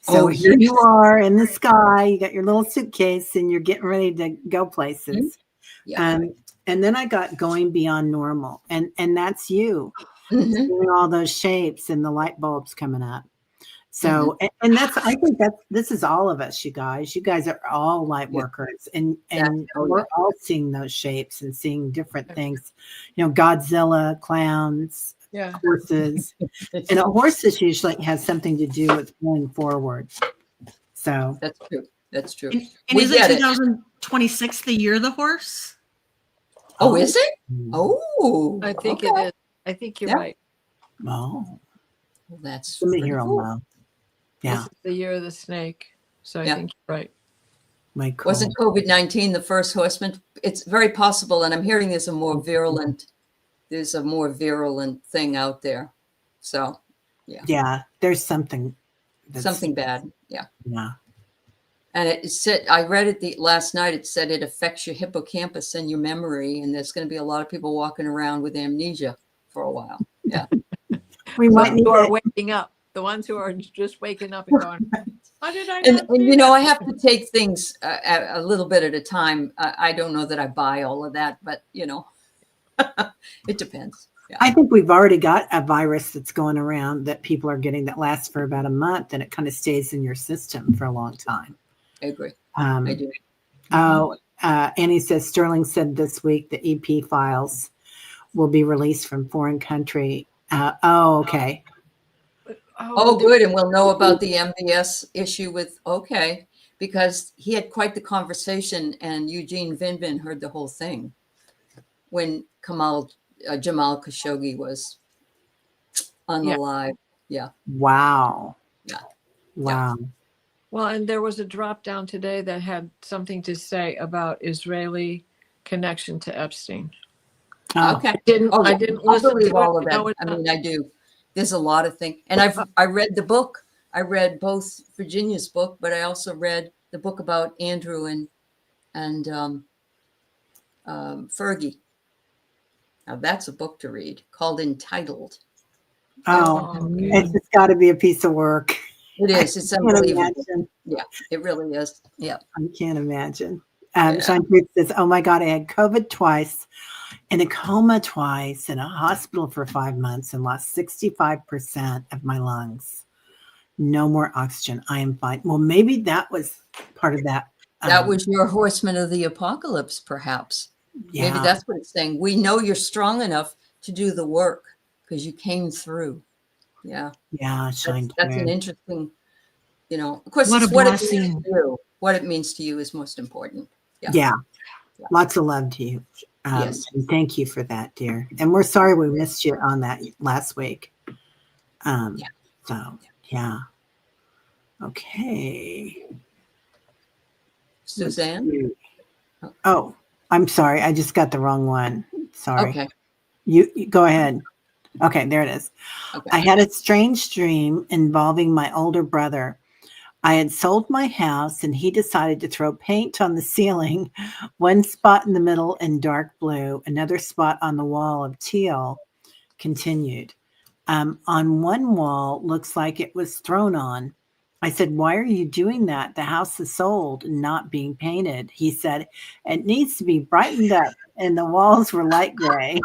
So here you are in the sky, you got your little suitcase and you're getting ready to go places. And then I got going beyond normal, and that's you seeing all those shapes and the light bulbs coming up. So, and I think this is all of us, you guys. You guys are all light workers, and we're all seeing those shapes and seeing different things. You know, Godzilla, clowns, horses, and a horse usually has something to do with going forward. So that's true. And is it 2026 the year of the horse? Oh, is it? Oh, I think it is. I think you're right. Oh, well, that's let me hear cool. them. Yeah, this is the year of the snake. So I think you're right. Cool. Wasn't COVID-19 the first horseman? It's very possible, and I'm hearing there's a more virulent thing out there. So, yeah, there's something bad. Yeah. And it said, I read it last night. It said it affects your hippocampus and your memory, and there's going to be a lot of people walking around with amnesia for a while. Yeah. We might need to waking up. The ones who are just waking up and going, how did I not and you know, I have to take things a little bit at a time. I don't know that I buy all of that, but you know, it depends. Yeah. I think we've already got a virus that's going around that people are getting that lasts for about a month, and it kind of stays in your system for a long time. I agree. I do. Annie says Sterling said this week the EP files will be released from foreign country. Okay. Oh, good. And we'll know about the MBS issue because he had quite the conversation, and Eugene Vinvin heard the whole thing when Jamal Khashoggi was unalive. Yeah. Wow. Yeah. Wow. Yeah. Well, and there was a drop down today that had something to say about Israeli connection to Epstein. Okay. I didn't listen believe to all it. of that. I mean, I do. There's a lot of things, and I read the book I read both Virginia's book, but I also read the book about Andrew and Fergie. Now that's a book to read called Entitled. Oh, good. it's just got to be a piece of work. It is. It's Can't unbelievable. imagine. Yeah, it really is. Yeah. I can't imagine. Yeah. Sean Creek says, "Oh my God, I had COVID twice, in a coma twice, in a hospital for 5 months, and lost 65% of my lungs. No more oxygen. I am fine." Well, maybe that was part of that. That was your horseman of the apocalypse, perhaps. Yeah. Maybe that's what it's saying. We know you're strong enough to do the work because you came through. Yeah. Yeah, Sean That's an Creek. interesting, of course, What it's a what it means blessing. to you. What it means to you is most important. Yeah. Yeah. Yeah. Lots of love to you. Yes. And thank you for that, dear. And we're sorry we missed you on that last week. Yeah. So, yeah. Okay. Suzanne? Oh, I'm sorry. I just got the wrong one. Sorry. Okay. You go ahead. Okay, there it is. Okay. I had a strange dream involving my older brother. I had sold my house and he decided to throw paint on the ceiling, one spot in the middle in dark blue, another spot on the wall of teal. Continued. On one wall, looks like it was thrown on. I said, "Why are you doing that? The house is sold and not being painted." He said, "It needs to be brightened up," and the walls were light gray.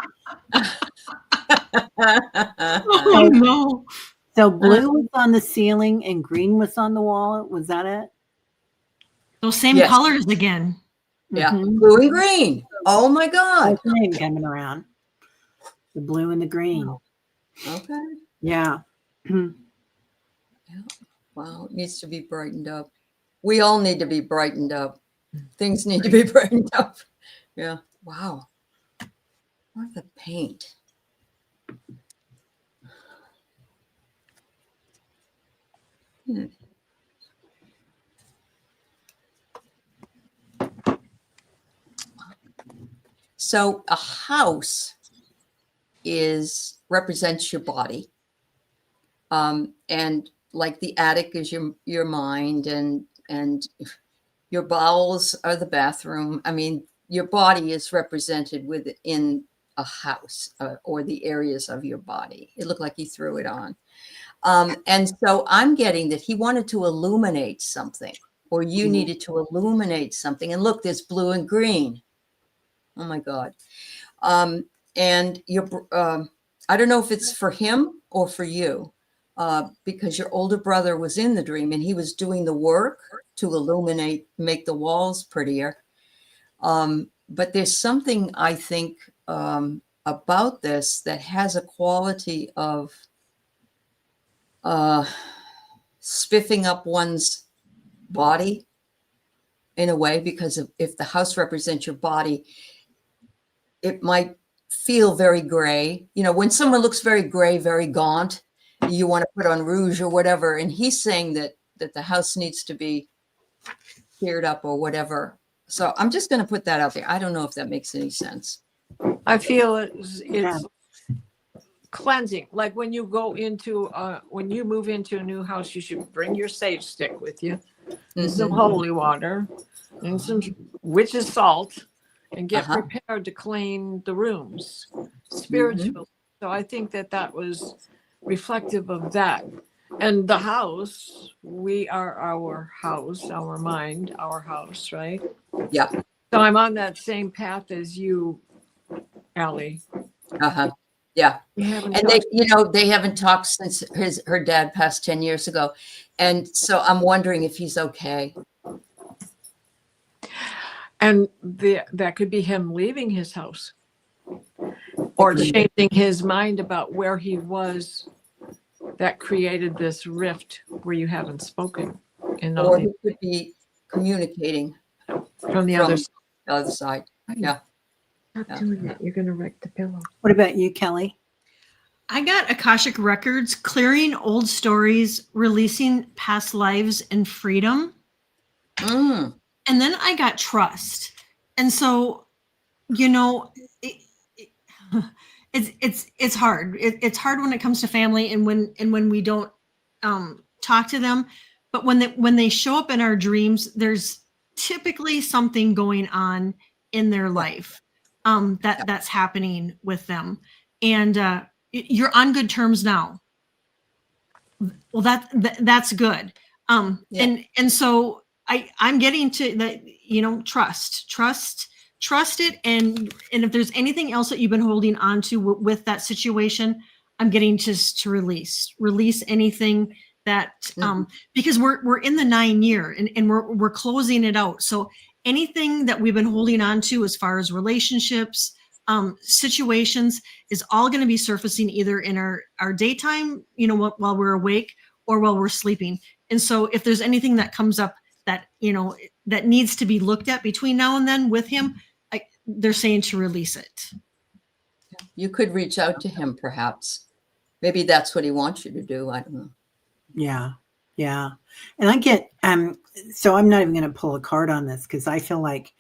Oh no. So blue was on the ceiling and green was on the wall. Was that it? Those same Yes. colors again. Yeah. Mhm. Blue and green. Oh my God. Green coming around. The blue and the green. Okay. Yeah. Wow. It needs to be brightened up. We all need to be brightened up. Things need to be brightened up. Yeah. Wow. Or the paint. So a house represents your body. And like the attic is your mind, and your bowels are the bathroom. I mean, your body is represented within a house, or the areas of your body. It looked like he threw it on. And so I'm getting that he wanted to illuminate something, or you needed to illuminate something. And look, there's blue and green. Oh my God. And I don't know if it's for him or for you, because your older brother was in the dream and he was doing the work to illuminate, make the walls prettier. But there's something, I think, about this that has a quality of spiffing up one's body in a way, because if the house represents your body, it might feel very gray. When someone looks very gray, very gaunt, you want to put on rouge or whatever. And he's saying that the house needs to be cleared up or whatever. So I'm just going to put that out there. I don't know if that makes any sense. I feel it's cleansing. Like when you move into a new house, you should bring your sage stick with you, and some holy water, and some witch's salt, and get prepared to clean the rooms spiritually. So I think that was reflective of that. And the house, we are our house, our mind, our house, right? Yeah. So I'm on that same path as you, Aley. Yeah. And they haven't talked since her dad passed 10 years ago. And so I'm wondering if he's okay. And that could be him leaving his house, or changing his mind about where he was. That created this rift where you haven't spoken. Or he could be communicating from the other side. Yeah. Stop doing that. You're going to wreck the pillow. What about you, Kelly? I got Akashic Records, clearing old stories, releasing past lives, and freedom. And then I got trust. And so, it's hard. It's hard when it comes to family, and when we don't talk to them, but when they show up in our dreams, there's typically something going on in their life that's happening with them, and you're on good terms now. Well, that's good. And so I'm getting to that, trust it. And if there's anything else that you've been holding on to with that situation, I'm getting to release anything that, because we're in the 9 year and we're closing it out. So anything that we've been holding on to as far as relationships, situations is all going to be surfacing either in our daytime, while we're awake or while we're sleeping. And so if there's anything that comes up that, that needs to be looked at between now and then with him, they're saying to release it. You could reach out to him, perhaps. Maybe that's what he wants you to do. I don't know. Yeah. Yeah. And I get, so I'm not even going to pull a card on this because I feel like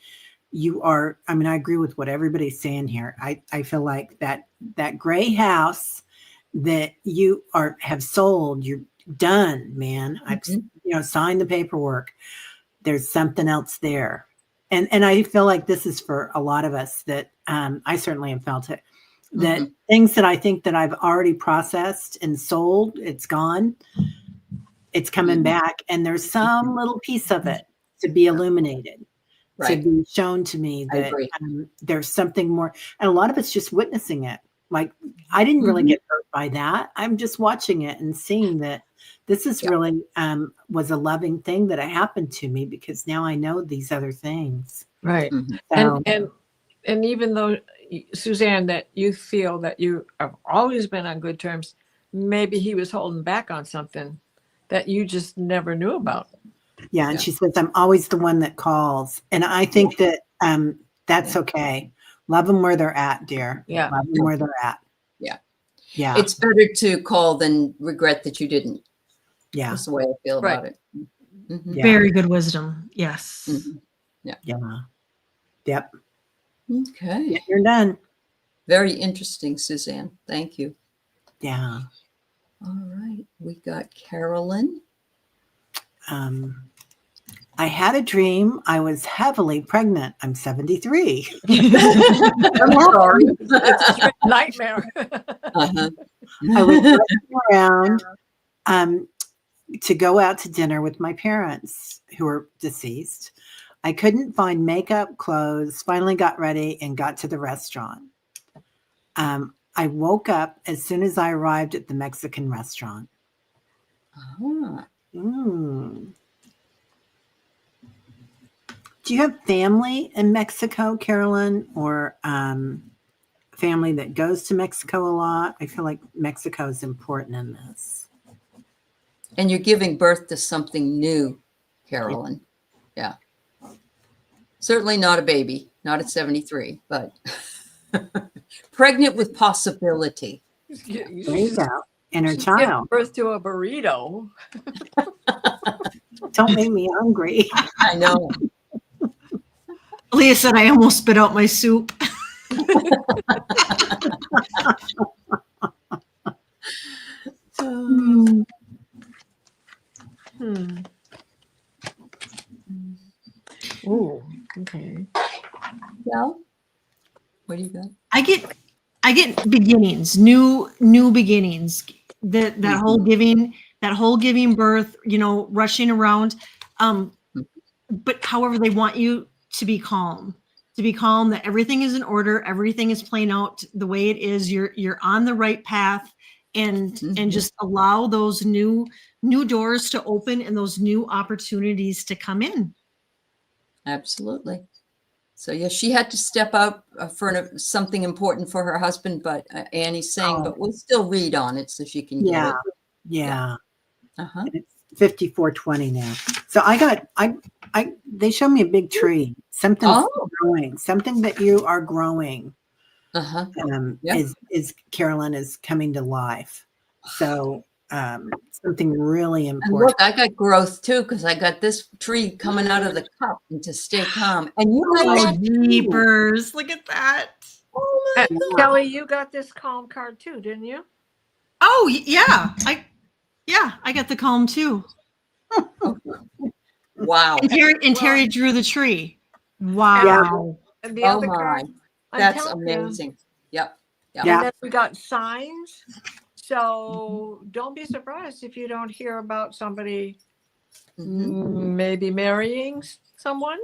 you are, I agree with what everybody's saying here. I feel like that gray house that you have sold, you're done, man. I've, signed the paperwork. There's something else there. And I feel like this is for a lot of us that, I certainly have felt it, that things that I think that I've already processed and sold, it's gone. It's coming back. And there's some little piece of it to be illuminated. To be shown to me that there's something more. And a lot of it's just witnessing it. Like, I didn't really get hurt by that. I'm just watching it and seeing that this is really was a loving thing that happened to me because now I know these other things. Right. So, and even though, Suzanne, that you feel that you have always been on good terms, maybe he was holding back on something that you just never knew about. Yeah. And she says, I'm always the one that calls. And I think that that's okay. Love them where they're at, dear. Yeah. Love them where they're at. Yeah. Yeah. It's better to call than regret that you didn't. Yeah. That's the way I feel about it. Yeah. Very good wisdom. Yes. Yeah. Yep. Okay. Yeah, you're done. Very interesting, Suzanne. Thank you. Yeah. All right. We got Carolyn. I had a dream. I was heavily pregnant. I'm 73. I'm sorry. It's a nightmare. I was rushing around to go out to dinner with my parents who are deceased. I couldn't find makeup, clothes, finally got ready and got to the restaurant. I woke up as soon as I arrived at the Mexican restaurant. Do you have family in Mexico, Carolyn, or family that goes to Mexico a lot? I feel like Mexico is important in this. And you're giving birth to something new, Carolyn. Yeah. Certainly not a baby, not at 73, but pregnant with possibility. There you go. And her Give child. birth to a burrito. Don't make me hungry. I know. Leah said, I almost spit out my soup. Ooh, okay. Well, what do you got? I get beginnings, new beginnings. That whole giving birth, rushing around. But however, they want you to be calm, that everything is in order, everything is playing out the way it is. You're on the right path, and just allow those new doors to open and those new opportunities to come in. Absolutely. So yes, she had to step up for something important for her husband, but Annie's saying, but we'll still read on it so she can get it. Yeah. Uh-huh. It's 54:20 now. So they show me a big tree. Something's growing. Something that you are growing. Is Carolyn is coming to life. So something really important. And look, I got growth too, because I got this tree coming out of the cup and to stay calm. And you got Jeepers, look at that. Oh my God. Kelly, you got this calm card too, didn't you? Oh yeah, Yeah, I got the calm too. Wow. And Terry drew the tree. Wow. Yeah. And the Oh other my, card, I'm that's telling you. amazing. Yep. Yep. Yeah. And then we got signs. So don't be surprised if you don't hear about somebody maybe marrying someone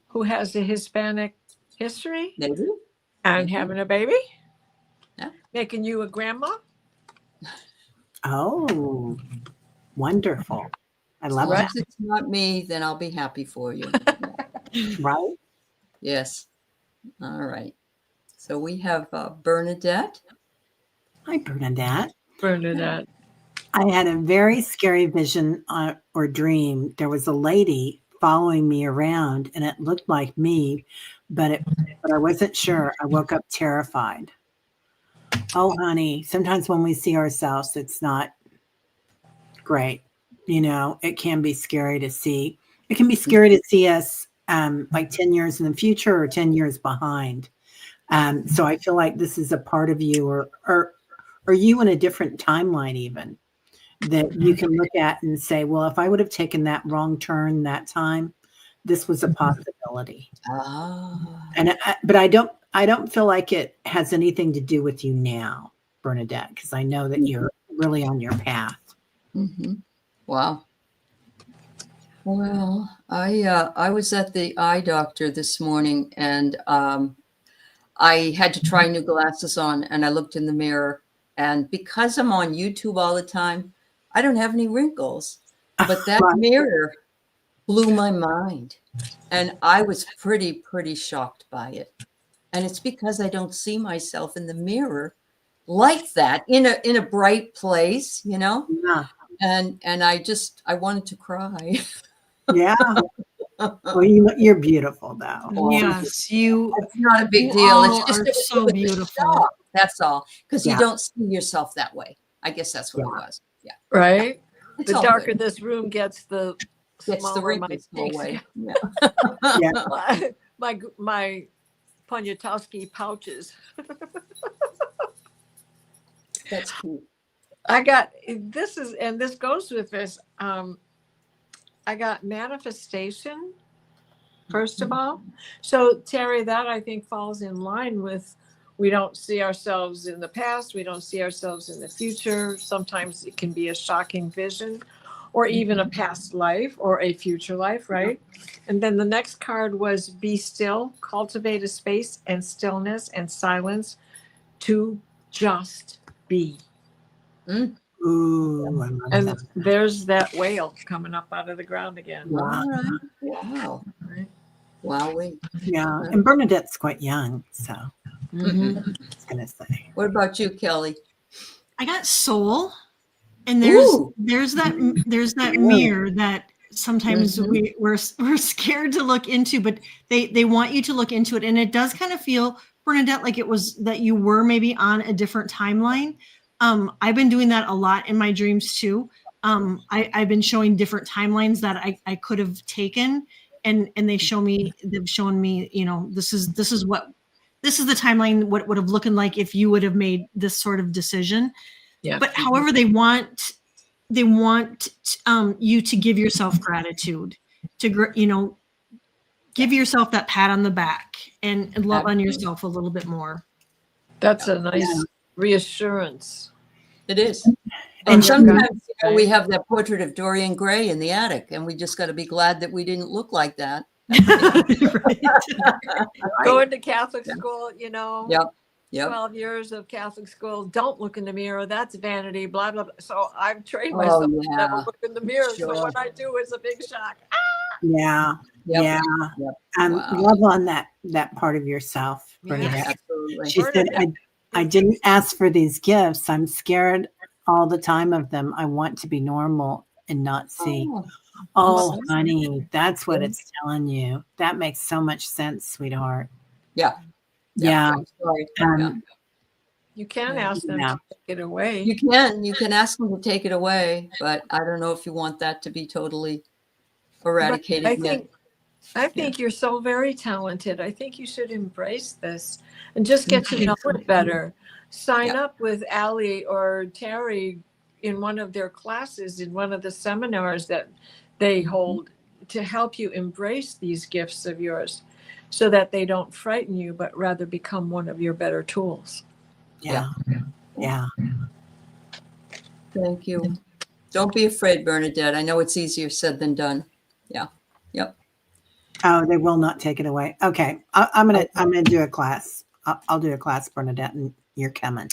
who has a Hispanic history Maybe. and Maybe. having a baby. Yeah. Making you a grandma. Oh, wonderful. I As love long that. as it's not me, then I'll be happy for you. Right? Yes. All right. So we have Bernadette. Hi, Bernadette. Bernadette. I had a very scary vision or dream. There was a lady following me around, and it looked like me, but I wasn't sure. I woke up terrified. Oh, honey, sometimes when we see ourselves, it's not great. You know, it can be scary to see. It can be scary to see us like 10 years in the future or 10 years behind. So I feel like this is a part of you or you in a different timeline even that you can look at and say, well, if I would have taken that wrong turn that time, this was a possibility. But I don't feel like it has anything to do with you now, Bernadette, because I know that you're really on your path. Wow. Well, I was at the eye doctor this morning, and I had to try new glasses on, and I looked in the mirror, and because I'm on YouTube all the time, I don't have any wrinkles, but that mirror blew my mind, and I was pretty shocked by it. And it's because I don't see myself in the mirror like that in a bright place, you know? Yeah. And I wanted to cry. Yeah. Well, you're beautiful, though. Yes, you. It's not a big You deal. all It's just are it was so a beautiful. shock, that's all. Because Yeah. you don't see yourself that way. I guess that's what it was. Yeah. Right? It's The all darker good. this room gets, the Gets the smaller my wrinkles go cheeks away. get. Yeah. my Poniatowski pouches. That's cute. I got this goes with this. I got manifestation, first of all. So Teri, that I think falls in line with we don't see ourselves in the past, we don't see ourselves in the future. Sometimes it can be a shocking vision, or even a past life or a future life, right? And then the next card was be still, cultivate a space and stillness and silence to just be. Ooh, I love And that. there's that whale coming up out of the ground again. Wow. Wow. Right. Wow. Wait. Yeah. And Bernadette's quite young, so Mhm. I was gonna say. What about you, Kelly? I got soul, and there's Ooh. that mirror that sometimes we're scared to look into, but they want you to look into it, and it does kind of feel, Bernadette, like it was that you were maybe on a different timeline. I've been doing that a lot in my dreams too. I've been showing different timelines that I could have taken, and they've shown me, you know, this is the timeline, what would have looked like if you would have made this sort of decision. Yeah. But however, they want you to give yourself gratitude, to, you know, give yourself that pat on the back and love on yourself a little bit more. That's a nice reassurance. It is. And And sometimes right? we have that portrait of Dorian Gray in the attic, and we just got to be glad that we didn't look like that. Going to Catholic school, you know. Yep. Yep. 12 years of Catholic school. Don't look in the mirror. That's vanity, blah, blah, blah. So I've trained myself to never look in the mirror. Sure. So what I do is a big shock. Yeah. Yep. Yeah. Yep. Wow. Love on that part of yourself, Bernadette. Yes. Absolutely. She said, I didn't ask for these gifts. I'm scared all the time of them. I want to be normal and not see. Oh, honey, that's what it's telling you. That makes so much sense, sweetheart. Yeah. Yeah. Sorry. You can ask them to take it away. You can ask them to take it away, but I don't know if you want that to be totally eradicated. I think you're so very talented. I think you should embrace this and just get to know it better. Sign up with Aley or Teri, in one of their classes, in one of the seminars that they hold, to help you embrace these gifts of yours so that they don't frighten you, but rather become one of your better tools. Yeah. Yeah. Thank you. Don't be afraid, Bernadette. I know it's easier said than done. Yeah. Yep. Oh, they will not take it away. Okay. I'm gonna do a class. I'll do a class, Bernadette, and you're coming.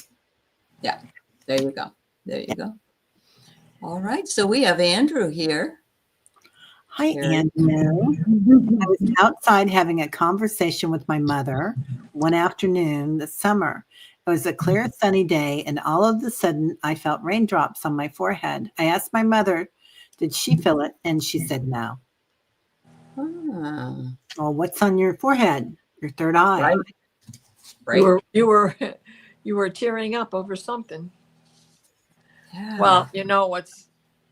Yeah. There you go. There you go. All right. So we have Andrew here. Hi, Teri. Andrew. I was outside having a conversation with my mother one afternoon this summer. It was a clear, sunny day, and all of a sudden, I felt raindrops on my forehead. I asked my mother, did she feel it? And she said no. Ah, Well, what's on your forehead? Your third eye. right. Right. You were tearing up over something. Yeah. Well, you know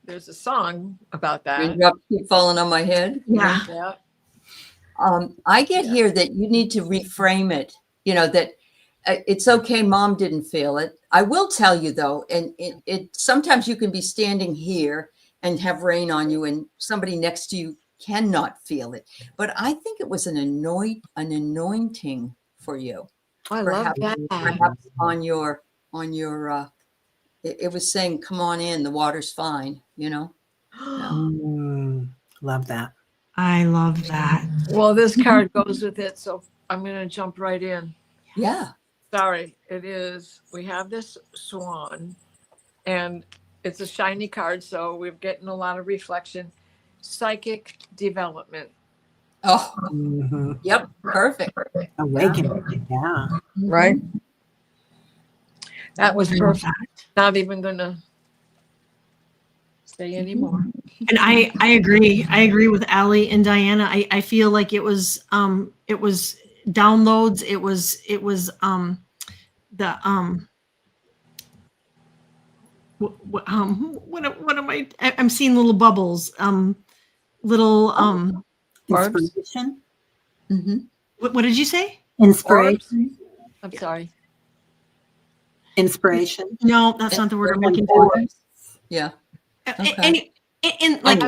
there's a song about that. Raindrops keep falling on my head. Yeah. Yeah. I get here that you need to reframe it, that it's okay. Mom didn't feel it. I will tell you though, and it sometimes you can be standing here and have rain on you and somebody next to you cannot feel it. But I think it was an anointing for you. I love that. Perhaps on your, it was saying, come on in, the water's fine, Love that. I love that. Well, this card goes with it, so I'm going to jump right in. Yeah. Sorry, we have this swan, and it's a shiny card, so we're getting a lot of reflection. Psychic development. Oh, Mm-hmm. yep. Perfect. Awakening. Yeah. Right? That was perfect. Not even going to say anymore. And I agree. I agree with Aley and Diana. I feel like it was downloads. It was what am I'm seeing little bubbles, little Inspiration. Mm-hmm. what did you say? Inspiration. I'm sorry. Inspiration. No, that's not the word I'm looking for. Yeah. Okay. Any like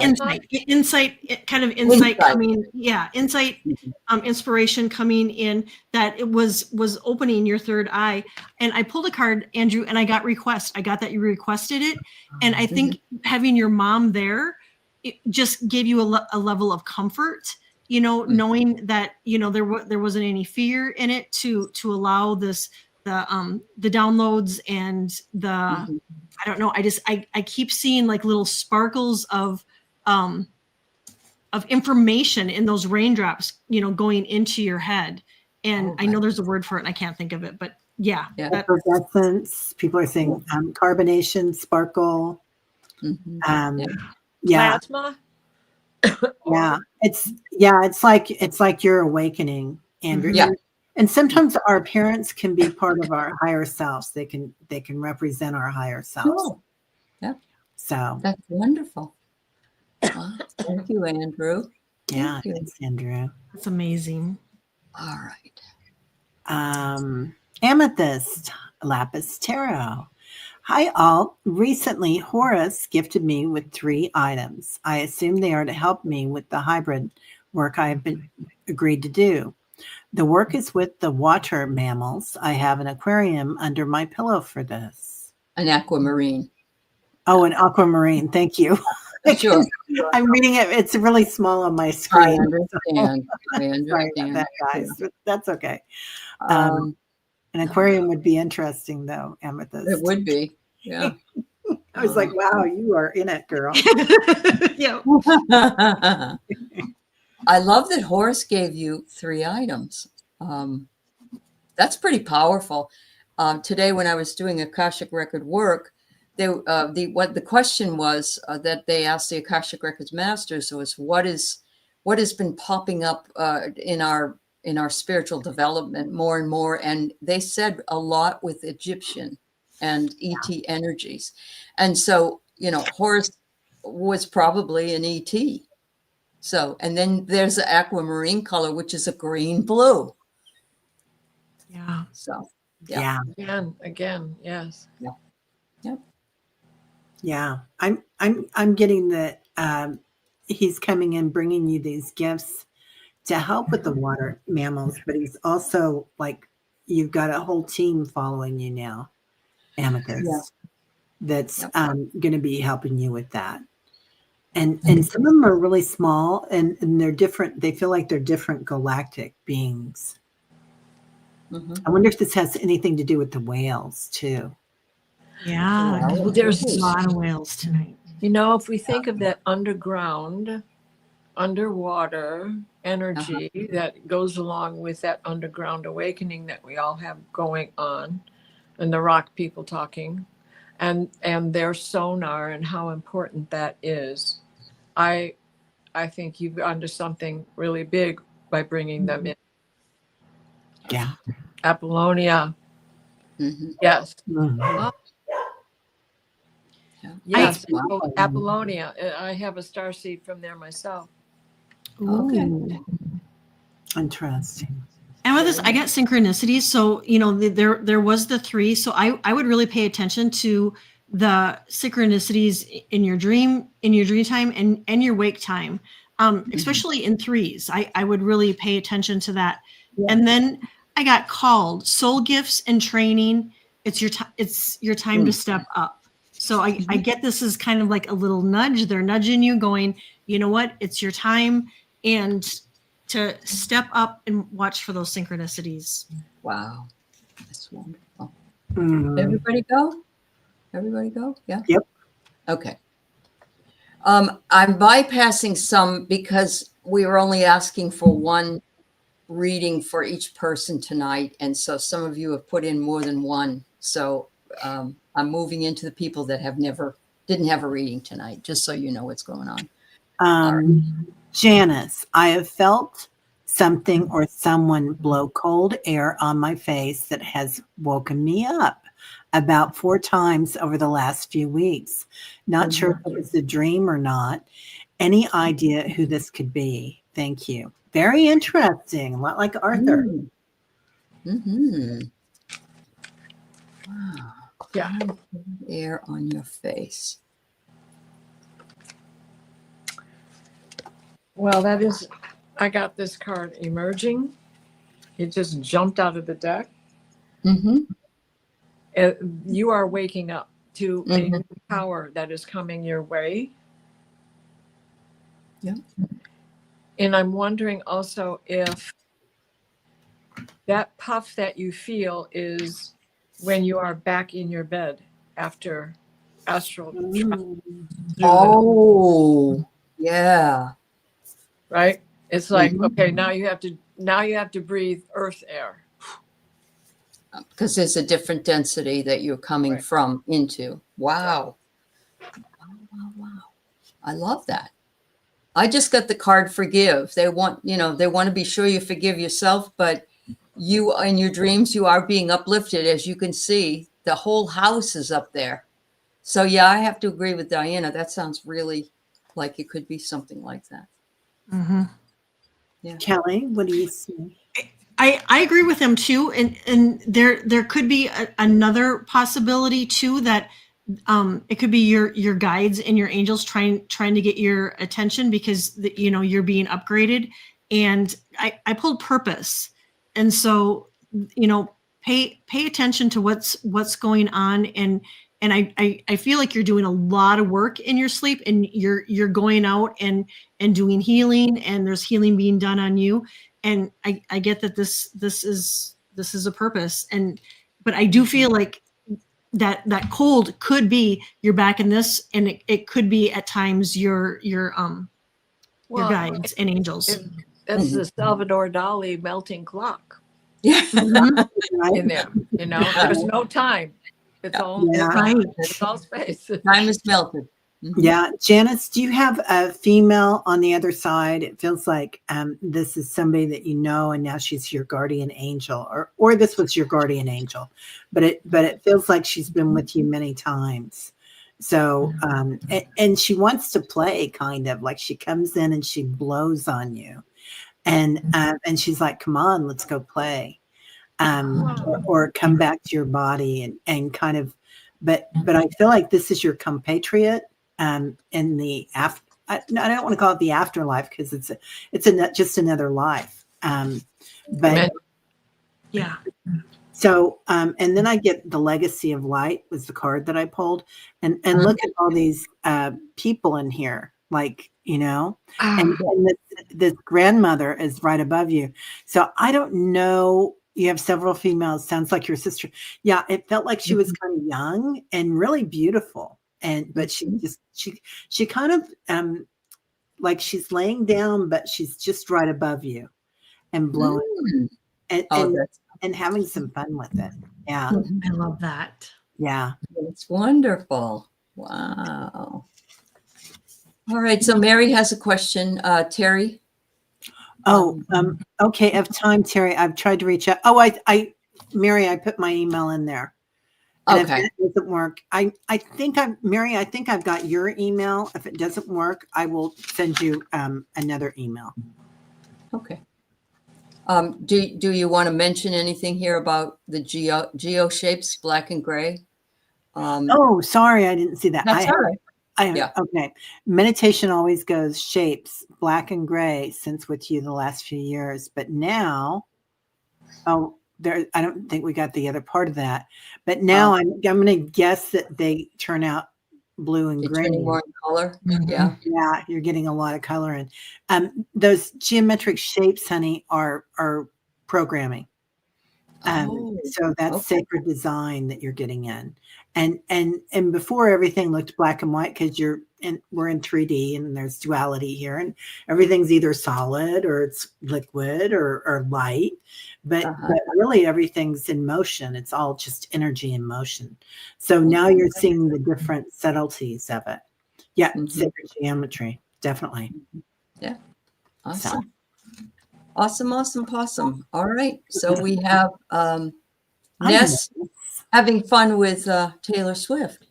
insight coming, insight, inspiration coming in, that it was opening your third eye. And I pulled a card, Andrew, and I got that you requested it. And I think having your mom there, it just gave you a level of comfort, knowing that, there wasn't any fear in it to allow this, the downloads and the, I don't know. I keep seeing like little sparkles of information in those raindrops, going into your head. And I know there's a word for it and I can't think of it, but yeah. Effervescence. People are saying carbonation, sparkle. Plasma. Yeah. It's like you're awakening, Andrew. Yeah. And sometimes our parents can be part of our higher selves. They can represent our higher selves. Cool. Yeah. So that's wonderful. Well, thank you, Andrew. Yeah, thanks, Andrew. That's amazing. All right. Amethyst, Lapis Tarot. Hi, all. Recently, Horus gifted me with 3 items. I assume they are to help me with the hybrid work I have been agreed to do. The work is with the water mammals. I have an aquarium under my pillow for this. An aquamarine. Oh, an aquamarine. Thank you. Sure. I'm reading it. It's really small on my screen. I understand. Sorry about that, guys. But that's okay. An aquarium would be interesting, though, Amethyst. It would be. Yeah. I was like, wow, you are in it, girl. Yeah. I love that Horus gave you 3 items. That's pretty powerful. Today, when I was doing Akashic Record work, the question was that they asked the Akashic Records masters was what has been popping up in our spiritual development more and more, and they said a lot with Egyptian and ET energies, and so Horus was probably an ET. So, and then there's the aquamarine color, which is a green blue. Yeah. So, Yeah. Again, yes. Yeah. Yep. Yeah, I'm getting that he's coming in, bringing you these gifts to help with the water mammals, but he's also like you've got a whole team following you now, Yeah. Amethyst. That's Yep. going to be helping you with that. And some of them are really small, and they're different. They feel like they're different galactic beings. Mhm. I wonder if this has anything to do with the whales too. Yeah, Well, Well, there's a lot of whales tonight. if we think of that underground, underwater energy that goes along with that underground awakening that we all have going on, and the rock people talking, and their sonar and how important that is. I think you've onto something really big by bringing them in. Yeah. Apollonia, Mhm. yes. Mhm. Yeah. Yes, Wow. Apollonia. I have a star seed from there myself. Okay. Ooh. Interesting. And with this, I got synchronicities. So, there was the 3. So I would really pay attention to the synchronicities in your dream time and your wake time. Especially in 3s. I would really pay attention to that. Yeah. And then I got called soul gifts and training. It's your time to step up. So I get this as kind of like a little nudge. They're nudging you, going, you know what? It's your time. And to step up and watch for those synchronicities. Wow. That's wonderful. Mhm. Everybody go? Everybody go? Yeah? Yep. Okay. I'm bypassing some because we were only asking for one reading for each person tonight. And so some of you have put in more than one. So I'm moving into the people that didn't have a reading tonight, just so you know what's going on. Janice, I have felt something or someone blow cold air on my face that has woken me up about 4 times over the last few weeks. Not sure if it was a dream or not. Any idea who this could be? Thank you. Very interesting. A lot like Arthur. Mm-hmm. Wow. Yeah. Air on your face. Well, I got this card emerging. It just jumped out of the deck. Mm-hmm. You are waking up to a Mhm. new power that is coming your way. Yeah. And I'm wondering also if that puff that you feel is when you are back in your bed after astral travel. Oh, yeah. Right? It's like, Mhm. okay, now you have to breathe earth air. Because there's a different density that you're coming Right. from into. Wow. Wow. I love that. I just got the card forgive. They want to be sure you forgive yourself, but you in your dreams, you are being uplifted. As you can see, the whole house is up there. So yeah, I have to agree with Diana. That sounds really like it could be something like that. Mm-hmm. Yeah. Kelly, what do you see? I agree with them too, and there could be another possibility too, that it could be your guides and your angels trying to get your attention because you're being upgraded. And I pulled purpose, and so pay attention to what's going on, and I feel like you're doing a lot of work in your sleep, and you're going out and doing healing, and there's healing being done on you. And I get that this is a purpose, but I do feel like that cold could be you're back in this, and it could be at times your guides and angels. That's the Salvador Dali melting clock Yeah. Mhm. in there. There's no time. It's all Right. it's all space. Time is melted. Mhm. Yeah, Janice, do you have a female on the other side? It feels like this is somebody that you know, and now she's your guardian angel, or this was your guardian angel, but it feels like she's been with you many times. So and she wants to play, kind of like she comes in and she blows on you, and she's like, "Come on, let's go play." Or come back to your body and kind of but I feel like this is your compatriot in the after. I don't want to call it the afterlife because just another life. But Yeah. so and then I get the legacy of light was the card that I pulled, and look at all these people in here, like and this grandmother is right above you. So I don't know. You have several females. Sounds like your sister. Yeah, it felt like she was kind of young and really beautiful, but she kind of like she's laying down, but she's just right above you and blowing and having some fun with it. Yeah. I love that. Yeah. It's wonderful. Wow. All right. So Mary has a question. Teri. Oh, okay. Of time, Teri, I've tried to reach out. Oh, Mary, I put my email in there. And Okay. if that doesn't work, I think I've got your email. If it doesn't work, I will send you another email. Okay. Do you want to mention anything here about the geo shapes, black and gray? Oh, sorry, I didn't see that. That's all right. Okay. Meditation always goes shapes, black and gray, since with you the last few years. But now, I don't think we got the other part of that. But now I'm going to guess that they turn out blue and green. Turning more in color. Mm-hmm. Yeah. Yeah, you're getting a lot of color in. Those geometric shapes, honey, are programming. So that's sacred design that you're getting in. And before everything looked black and white because we're in 3D and there's duality here and everything's either solid or it's liquid or light, but really everything's in motion. It's all just energy in motion. So now you're seeing the different subtleties of it. Yeah, sacred geometry, definitely. Yeah, awesome. Awesome. All right. So we have Ness having fun with Taylor Swift.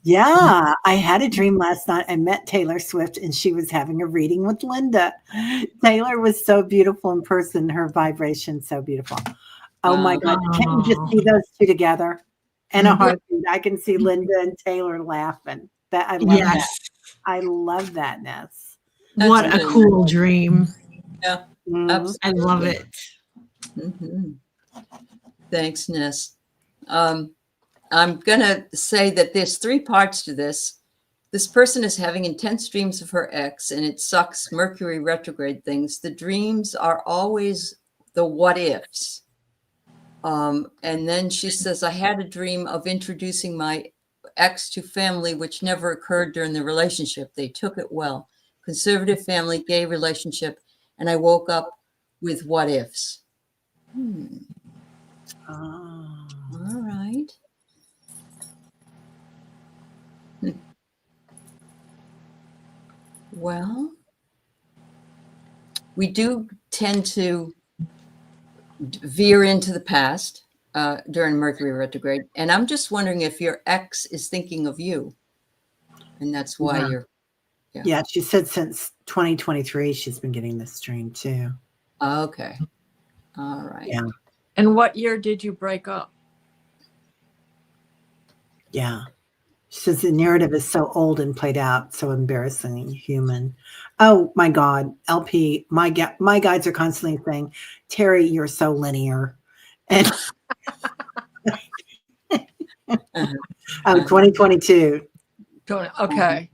Yeah, I had a dream last night. I met Taylor Swift and she was having a reading with Linda. Taylor was so beautiful in person. Her vibration, so beautiful. Oh my God. Can't you just see those two together? And a heartbeat. I can see Linda and Taylor laughing. I love that. I love that, Ness. What a cool dream. Yeah, I love it. Mm-hmm. Thanks, Ness. I'm going to say that there's 3 parts to this. This person is having intense dreams of her ex, and it sucks Mercury retrograde things. The dreams are always the what ifs. And then she says, I had a dream of introducing my ex to family, which never occurred during the relationship. They took it well. Conservative family, gay relationship. And I woke up with what ifs. All right. Well, we do tend to veer into the past during Mercury retrograde. And I'm just wondering if your ex is thinking of you. And that's why you're. Yeah, she said since 2023, she's been getting this dream too. Okay. All right. Yeah. And what year did you break up? Yeah. She says the narrative is so old and played out, so embarrassingly human. Oh my God, LP, my guides are constantly saying, Teri, you're so linear. And 2022. Okay.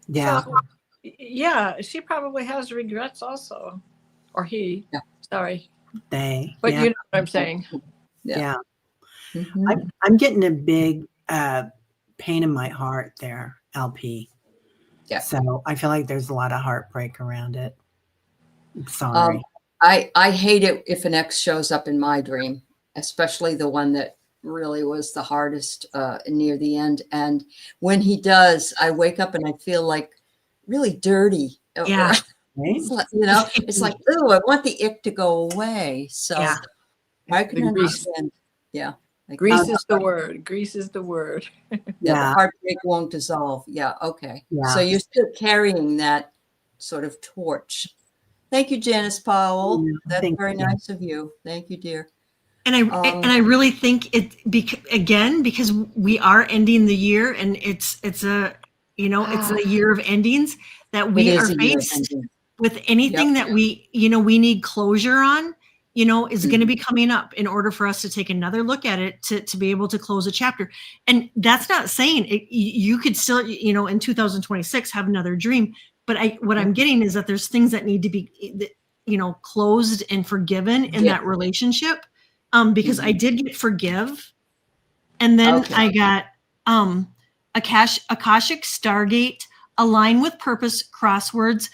Yeah. So, yeah, she probably has regrets also. Or he. Yeah. Sorry. They. But you know what I'm saying. Yeah. I'm getting a big pain in my heart there, LP. Yeah. So I feel like there's a lot of heartbreak around it. I'm sorry. I hate it if an ex shows up in my dream, especially the one that really was the hardest near the end. And when he does, I wake up and I feel like really dirty. Yeah. It's like, it's like, oh, I want the ick to go away. So I can understand. Yeah. Like, Grease is the word. Grease is the word. The heartbreak won't dissolve. Yeah. Okay. Yeah. So you're still carrying that sort of torch. Thank you, Janice Powell. That's very nice of you. Thank you, dear. I really think again, because we are ending the year, and it's a it's a year of endings, that we are faced with anything that we need closure on, is going to be coming up in order for us to take another look at it to be able to close a chapter. And that's not saying you could still, in 2026 have another dream. But what I'm getting is that there's things that need to be, closed and forgiven in that relationship. Because I did get forgive. And then I got Akashic Stargate, align with purpose, crossroads,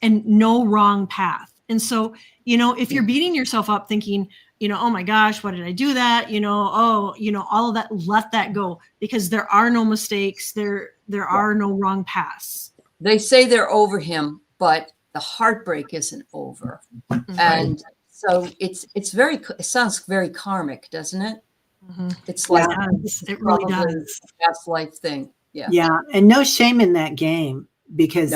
and no wrong path. And so, if you're beating yourself up thinking, oh my gosh, why did I do that? All of that, let that go, because there are no mistakes. There are no wrong paths. They say they're over him, but the heartbreak isn't over. And so it sounds very karmic, doesn't it? Mm-hmm. It's like, it really does. Past life thing. Yeah. Yeah. And no shame in that game, because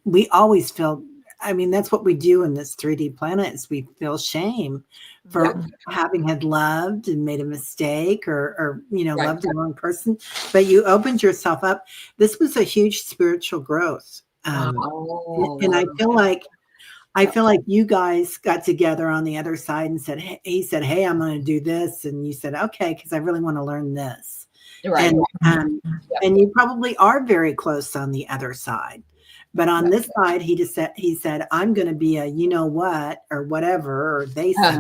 we always feel, that's what we do in this 3D planet, is we feel shame for having had loved and made a mistake or loved the wrong person. But you opened yourself up. This was a huge spiritual growth. And I feel like you guys got together on the other side and he said, hey, I'm going to do this. And you said, okay, because I really want to learn this. Right. And you probably are very close on the other side. But on this side, he said, I'm going to be a, what, or whatever, or they said.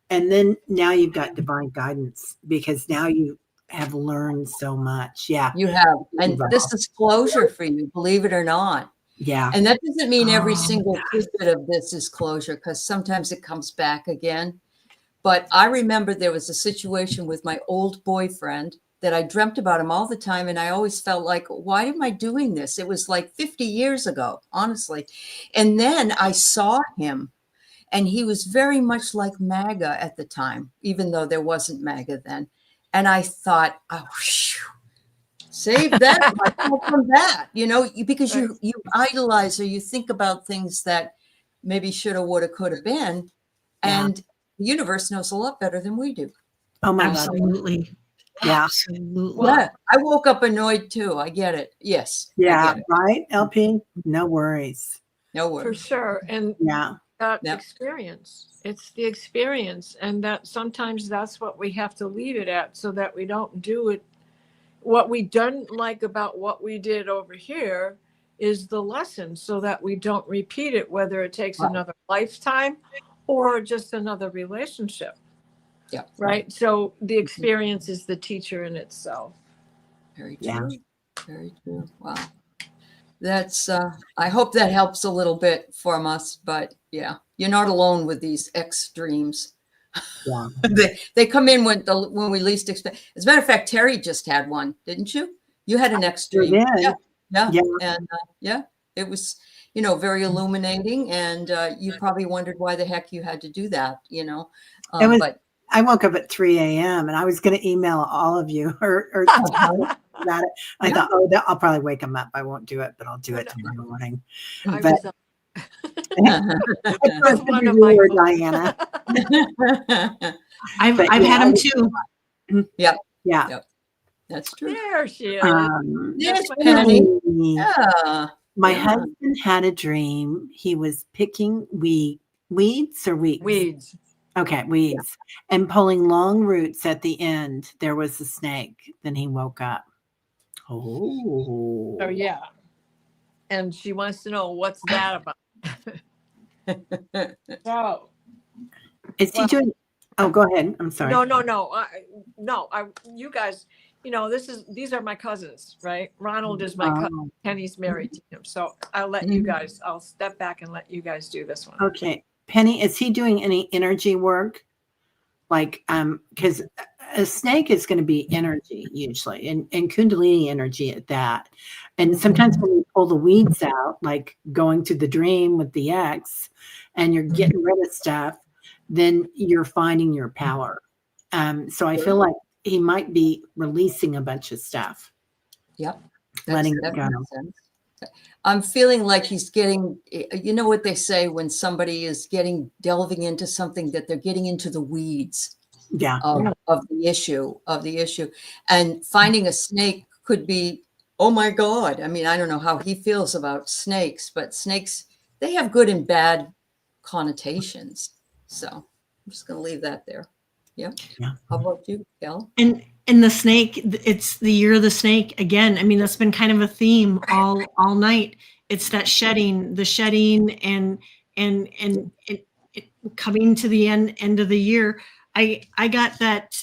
And then now you've got divine guidance, because now you have learned so much. Yeah. You have. And this is closure for you, believe it or not. Yeah. And that doesn't mean every single tidbit of this is closure, because sometimes it comes back again. But I remember there was a situation with my old boyfriend that I dreamt about him all the time. And I always felt like, why am I doing this? It was like 50 years ago, honestly. And then I saw him, and he was very much like MAGA at the time, even though there wasn't MAGA then. And I thought, oh, save that from that, because you idolize, or you think about things that maybe shoulda, woulda, coulda been. And the universe knows a lot better than we do. Oh my absolutely. God. Yeah. Absolutely. Yeah. I woke up annoyed too. I get it. Yes. Yeah. Right. LP. No worries. No worries. For sure. And that experience, it's the experience. And that sometimes that's what we have to leave it at, so that we don't do it. What we don't like about what we did over here is the lesson, so that we don't repeat it, whether it takes another lifetime or just another relationship. Yeah. Right. So the experience is the teacher in itself. Very true. Very true. Wow. That's, I hope that helps a little bit from us, but you're not alone with these X dreams. Yeah. they come in when we least expect. As a matter of fact, Teri just had one, didn't you? You had an X dream. Yeah. And it was, very illuminating, and you probably wondered why the heck you had to do that, but I woke up at 3 a.m. and I was going to email all of you or about it. I thought, I'll probably wake them up. I won't do it, but I'll do it tomorrow morning. But one of my Diana. I've had them too. Yep. Yeah. That's true. There she is. Yes, Penny. Yeah. My husband had a dream. He was picking weeds or weeds? Weeds. Okay, weeds. And pulling long roots at the end. There was a snake. Then he woke up. Oh. Oh, yeah. And she wants to know, what's that about? So. Is he doing? Oh, go ahead. I'm sorry. No. You guys, these are my cousins, right? Ronald is my cousin. Penny's married to him. So I'll let you guys, I'll step back and let you guys do this one. Okay. Penny, is he doing any energy work? Like, because a snake is going to be energy usually, and Kundalini energy at that. And sometimes when you pull the weeds out, like going to the dream with the X, and you're getting rid of stuff, then you're finding your power. So I feel like he might be releasing a bunch of stuff. Yep. Letting it go. I'm feeling like he's getting, you know what they say when somebody is delving into something, that they're getting into the weeds Yeah. of the issue, and finding a snake could be, oh my God. I mean, I don't know how he feels about snakes, but snakes, they have good and bad connotations. So I'm just going to leave that there. Yep. Yeah. How about you, Kel? And the snake, it's the year of the snake again. I mean, that's been kind of a theme all night. It's that the shedding and it coming to the end of the year. I got that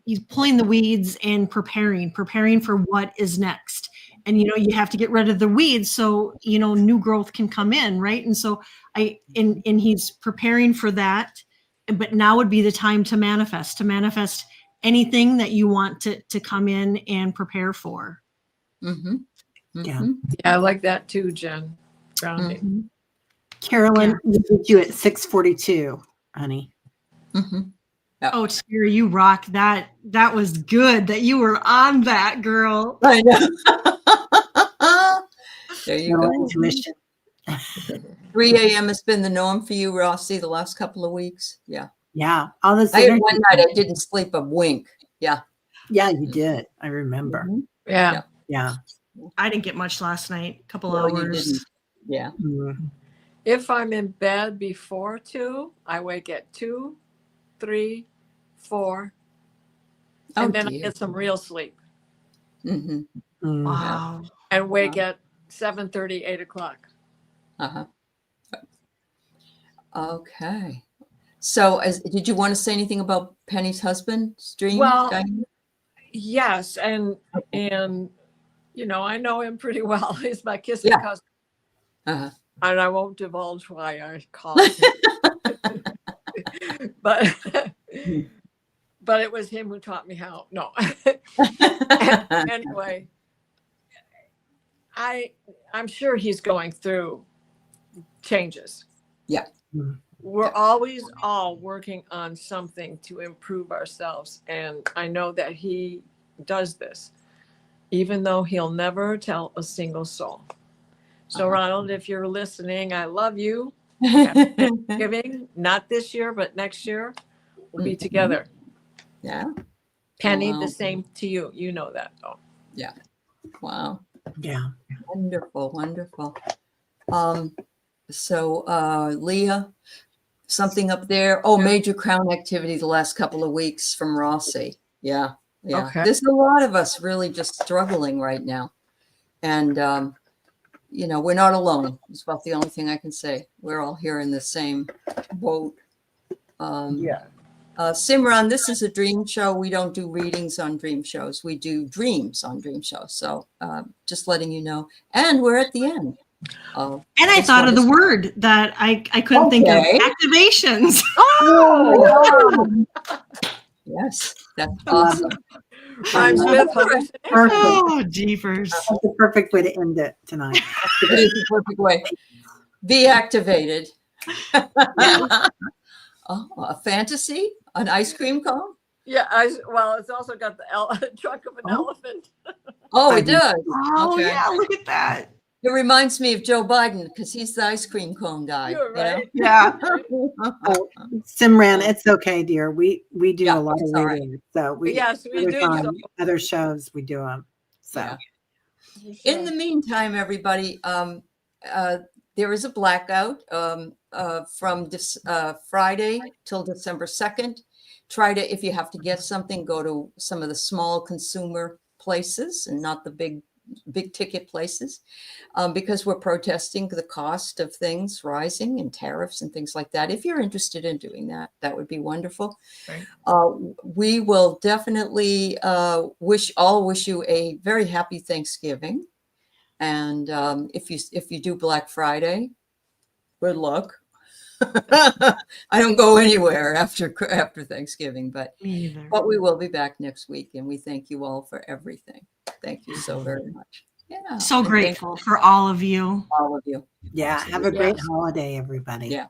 he's pulling the weeds and preparing for what is next. And you have to get rid of the weeds so new growth can come in, right? And so and he's preparing for that. But now would be the time to manifest anything that you want to come in and prepare for. Mm-hmm. Mm-hmm. Yeah. Yeah, I like that too, Jen. Grounding. Mm-hmm. Carolyn, we did you at 6:42, honey. Mm-hmm. Oh, Teri, you rock. That was good that you were on that, girl. I know. There you go. Intuition. 3 a.m. has been the norm for you, Rossi, the last couple of weeks. Yeah. Yeah. All this I had energy. one night I didn't sleep a wink. Yeah. Yeah, you did. I remember. Mhm. Yeah. Yeah. I didn't get much last night. A couple No, you hours. didn't. Yeah. Mhm. If I'm in bed before 2, I wake at 2, 3, 4, Oh, and then I dear. get some real sleep Mm-hmm. Mm. Wow. and wake at 7:30, 8 o'clock. Uh-huh. Okay. So did you want to say anything about Penny's husband's dream? Well, Diane? Yes, and I know him pretty well. He's my kissing Yeah. cousin, Uh-huh. and I won't divulge why I call him. but but it was him who taught me how. No. Anyway, I'm sure he's going through changes. Yeah. We're always all working on something to improve ourselves. And I know that he does this, even though he'll never tell a single soul. So, Ronald, if you're listening, I love you. Happy Thanksgiving. Not this year, but next year we'll be together. Yeah. Penny, Wow. the same to you. You know that, though. Yeah. Wow. Yeah. Wonderful. Wonderful. So Leah, something up there. Oh, major crown activity the last couple of weeks from Rossi. Yeah. Yeah. Okay. There's a lot of us really just struggling right now. And, we're not alone. It's about the only thing I can say. We're all here in the same boat. Yeah. Simran, this is a dream show. We don't do readings on dream shows. We do dreams on dream shows. So just letting you know. And we're at the end. And I thought of the word that I couldn't think of. Activations. Oh! Yes, that's awesome. Rhymes with Perfect. Oh, jeepers. That's the perfect way to end it tonight. It is the perfect way. Be activated. Oh, a fantasy? An ice cream cone? Yeah. It's also got the trunk of an elephant. Oh, it does. Oh, Okay. yeah, look at that. It reminds me of Joe Biden because he's the ice cream cone guy. You're right. Yeah. Oh, Simran, it's okay, dear. We do Yeah, a lot of it's all right. readings. So Yes, we other do. time, So- other shows we do them. So Yeah. In the meantime, everybody, there is a blackout from this Friday till December 2nd. Try to, if you have to get something, go to some of the small consumer places and not the big ticket places, because we're protesting the cost of things rising and tariffs and things like that. If you're interested in doing that, that would be wonderful. Right. We will definitely wish you a very happy Thanksgiving. And if you do Black Friday, good luck. I don't go anywhere after Thanksgiving, but Me either. we will be back next week, and we thank you all for everything. Thank you so very much. Yeah. So and thank grateful for all of you. all of you. yeah, have a great Yes. holiday, everybody. Yeah.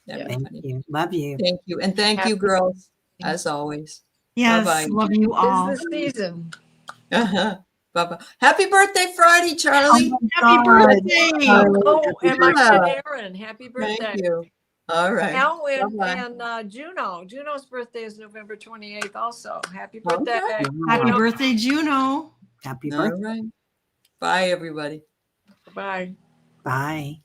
Thank Everybody. you. Love you. Thank you. And thank you, girls, as always. Yes, Bye-bye. love you all. It's the season. Uh-huh. Bye-bye. Happy birthday, Friday, Charlie. Oh my Happy God. birthday. Charlie, Oh, happy and my birthday. friend Aaron, happy Thank birthday. you. All right. Now and, Bye-bye. Juno. Juno's birthday is November 28th also. Happy All birthday. right. Happy Juno. birthday, Juno. Happy All birthday. right. Bye, everybody. Bye. Bye.